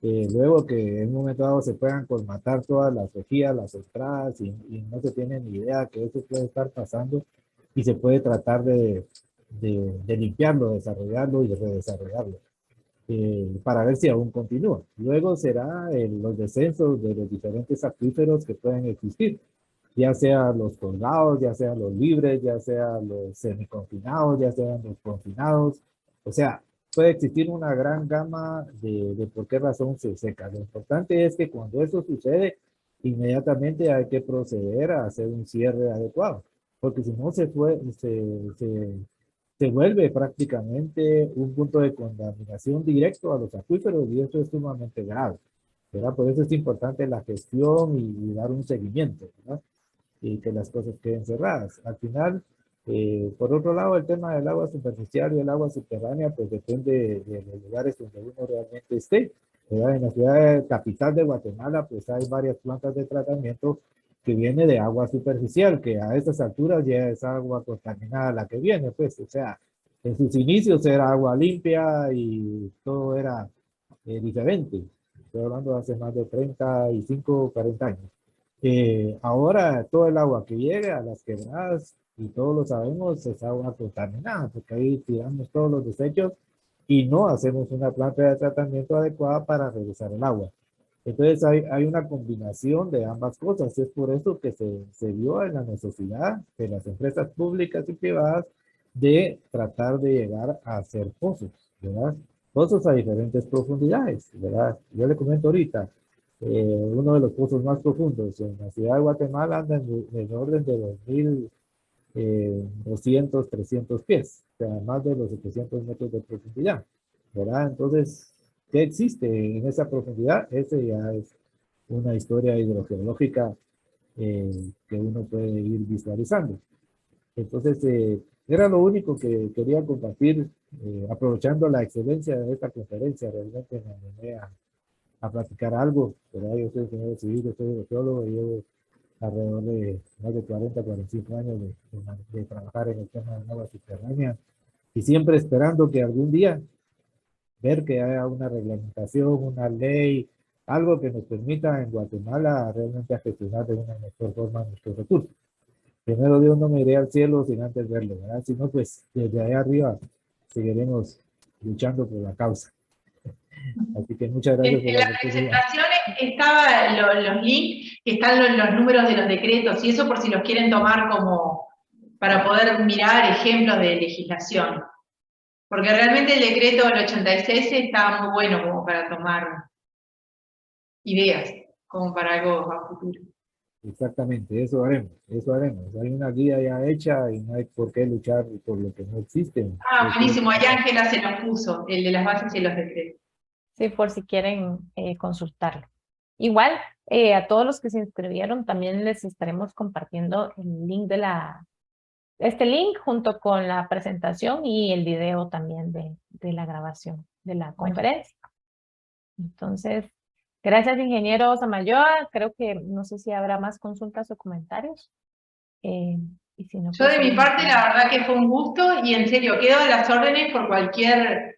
S4: Luego que en un momento dado se puedan colmatar todas las rejillas, las entradas, y no se tiene ni idea que eso puede estar pasando, y se puede tratar de limpiarlo, desarrollarlo y redesarrollarlo, para ver si aún continúa. Luego será los descensos de los diferentes acuíferos que pueden existir, ya sean los colgados, ya sean los libres, ya sean los semiconfinados, ya sean los confinados. O sea, puede existir una gran gama de por qué razón se seca. Lo importante es que cuando eso sucede, inmediatamente hay que proceder a hacer un cierre adecuado, porque si no se vuelve prácticamente un punto de contaminación directo a los acuíferos y eso es sumamente grave, ¿verdad? Por eso es importante la gestión y dar un seguimiento, ¿verdad? Y que las cosas queden cerradas. Al final, por otro lado, el tema del agua superficial y el agua subterránea, pues depende de los lugares donde uno realmente esté, ¿verdad? En la ciudad capital de Guatemala, pues hay varias plantas de tratamiento que viene de agua superficial, que a estas alturas ya es agua contaminada la que viene, pues, o sea, en sus inicios era agua limpia y todo era diferente. Estoy hablando de hace más de 35, 40 años. Ahora todo el agua que llega a las quebradas, y todos lo sabemos, es agua contaminada, porque ahí tiramos todos los desechos y no hacemos una planta de tratamiento adecuada para regresar el agua. Entonces hay una combinación de ambas cosas. Es por eso que se vio en la necesidad de las empresas públicas y privadas de tratar de llegar a hacer pozos, ¿verdad? Pozos a diferentes profundidades, ¿verdad? Yo le comento ahorita, uno de los pozos más profundos en la ciudad de Guatemala anda en orden de 2.200, 300 pies, o sea, más de los 700 metros de profundidad, ¿verdad? Entonces, ¿qué existe en esa profundidad? Ese ya es una historia hidrogeológica que uno puede ir visualizando. Entonces, era lo único que quería compartir, aprovechando la excelencia de esta conferencia, realmente me animé a platicar algo, ¿verdad? Yo soy ingeniero civil, yo soy geólogo y llevo alrededor de más de 40, 45 años de trabajar en el tema de agua subterránea y siempre esperando que algún día ver que haya una reglamentación, una ley, algo que nos permita en Guatemala realmente a gestionar de una mejor forma nuestros recursos. Primero Dios, no me iré al cielo sin antes verlo, ¿verdad? Si no, pues desde ahí arriba seguiremos luchando por la causa. Así que muchas gracias por
S3: En
S4: la
S3: la
S4: oportunidad.
S3: presentación estaban los links, que están los números de los decretos, y eso por si los quieren tomar como para poder mirar ejemplos de legislación. Porque realmente el decreto del 86 está muy bueno como para tomar ideas, como para algo a futuro.
S4: Exactamente, eso haremos, eso haremos. Hay una guía ya hecha y no hay por qué luchar por lo que no existe.
S3: Ah, buenísimo, ahí Ángela se los puso, el de las bases y los decretos.
S1: Sí, por si quieren consultarlo. Igual, a todos los que se inscribieron, también les estaremos compartiendo el link de este link junto con la presentación y el video también de la grabación de la conferencia. Entonces, gracias, ingeniero Samayoa. Creo que no sé si habrá más consultas o comentarios. Y si no,
S3: Yo
S1: pues,
S3: de mi parte, la verdad que fue un gusto, y en serio, quedo a las órdenes por cualquier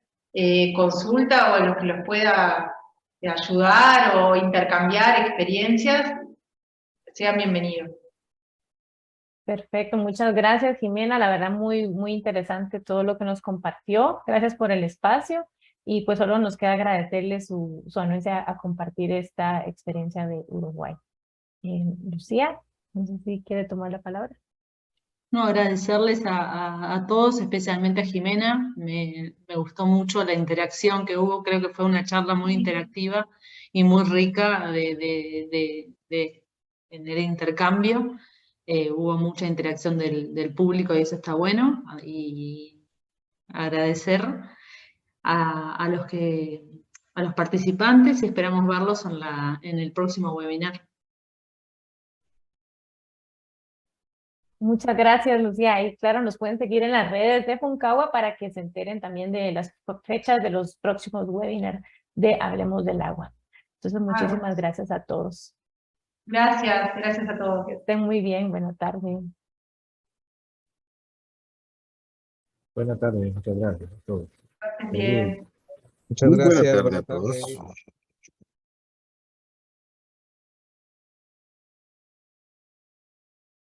S3: consulta o lo que los pueda ayudar o intercambiar experiencias, sean bienvenidos.
S1: perfecto, muchas gracias, Jimena. La verdad, muy, muy interesante todo lo que nos compartió. Gracias por el espacio. Y pues solo nos queda agradecerle su anuencia a compartir esta experiencia de Uruguay. Lucía, no sé si quiere tomar la palabra.
S2: No, agradecerles a todos, especialmente a Jimena. Me gustó mucho la interacción que hubo, creo que fue una charla muy interactiva y muy rica en el intercambio. Hubo mucha interacción del público y eso está bueno. Y agradecer a los participantes y esperamos verlos en el próximo webinar.
S1: Muchas gracias, Lucía. Y claro, nos pueden seguir en las redes de Funcagua para que se enteren también de las fechas de los próximos webinars de Hablemos del Agua. Entonces, muchísimas gracias a todos.
S3: Gracias a todos.
S1: Que estén muy bien. Buenas tardes.
S4: Buenas tardes, muchas gracias a todos.
S3: Bien.
S6: Muchas
S5: Muy buena
S6: gracias.
S5: tarde a
S6: Buenas
S5: todos.
S6: tardes.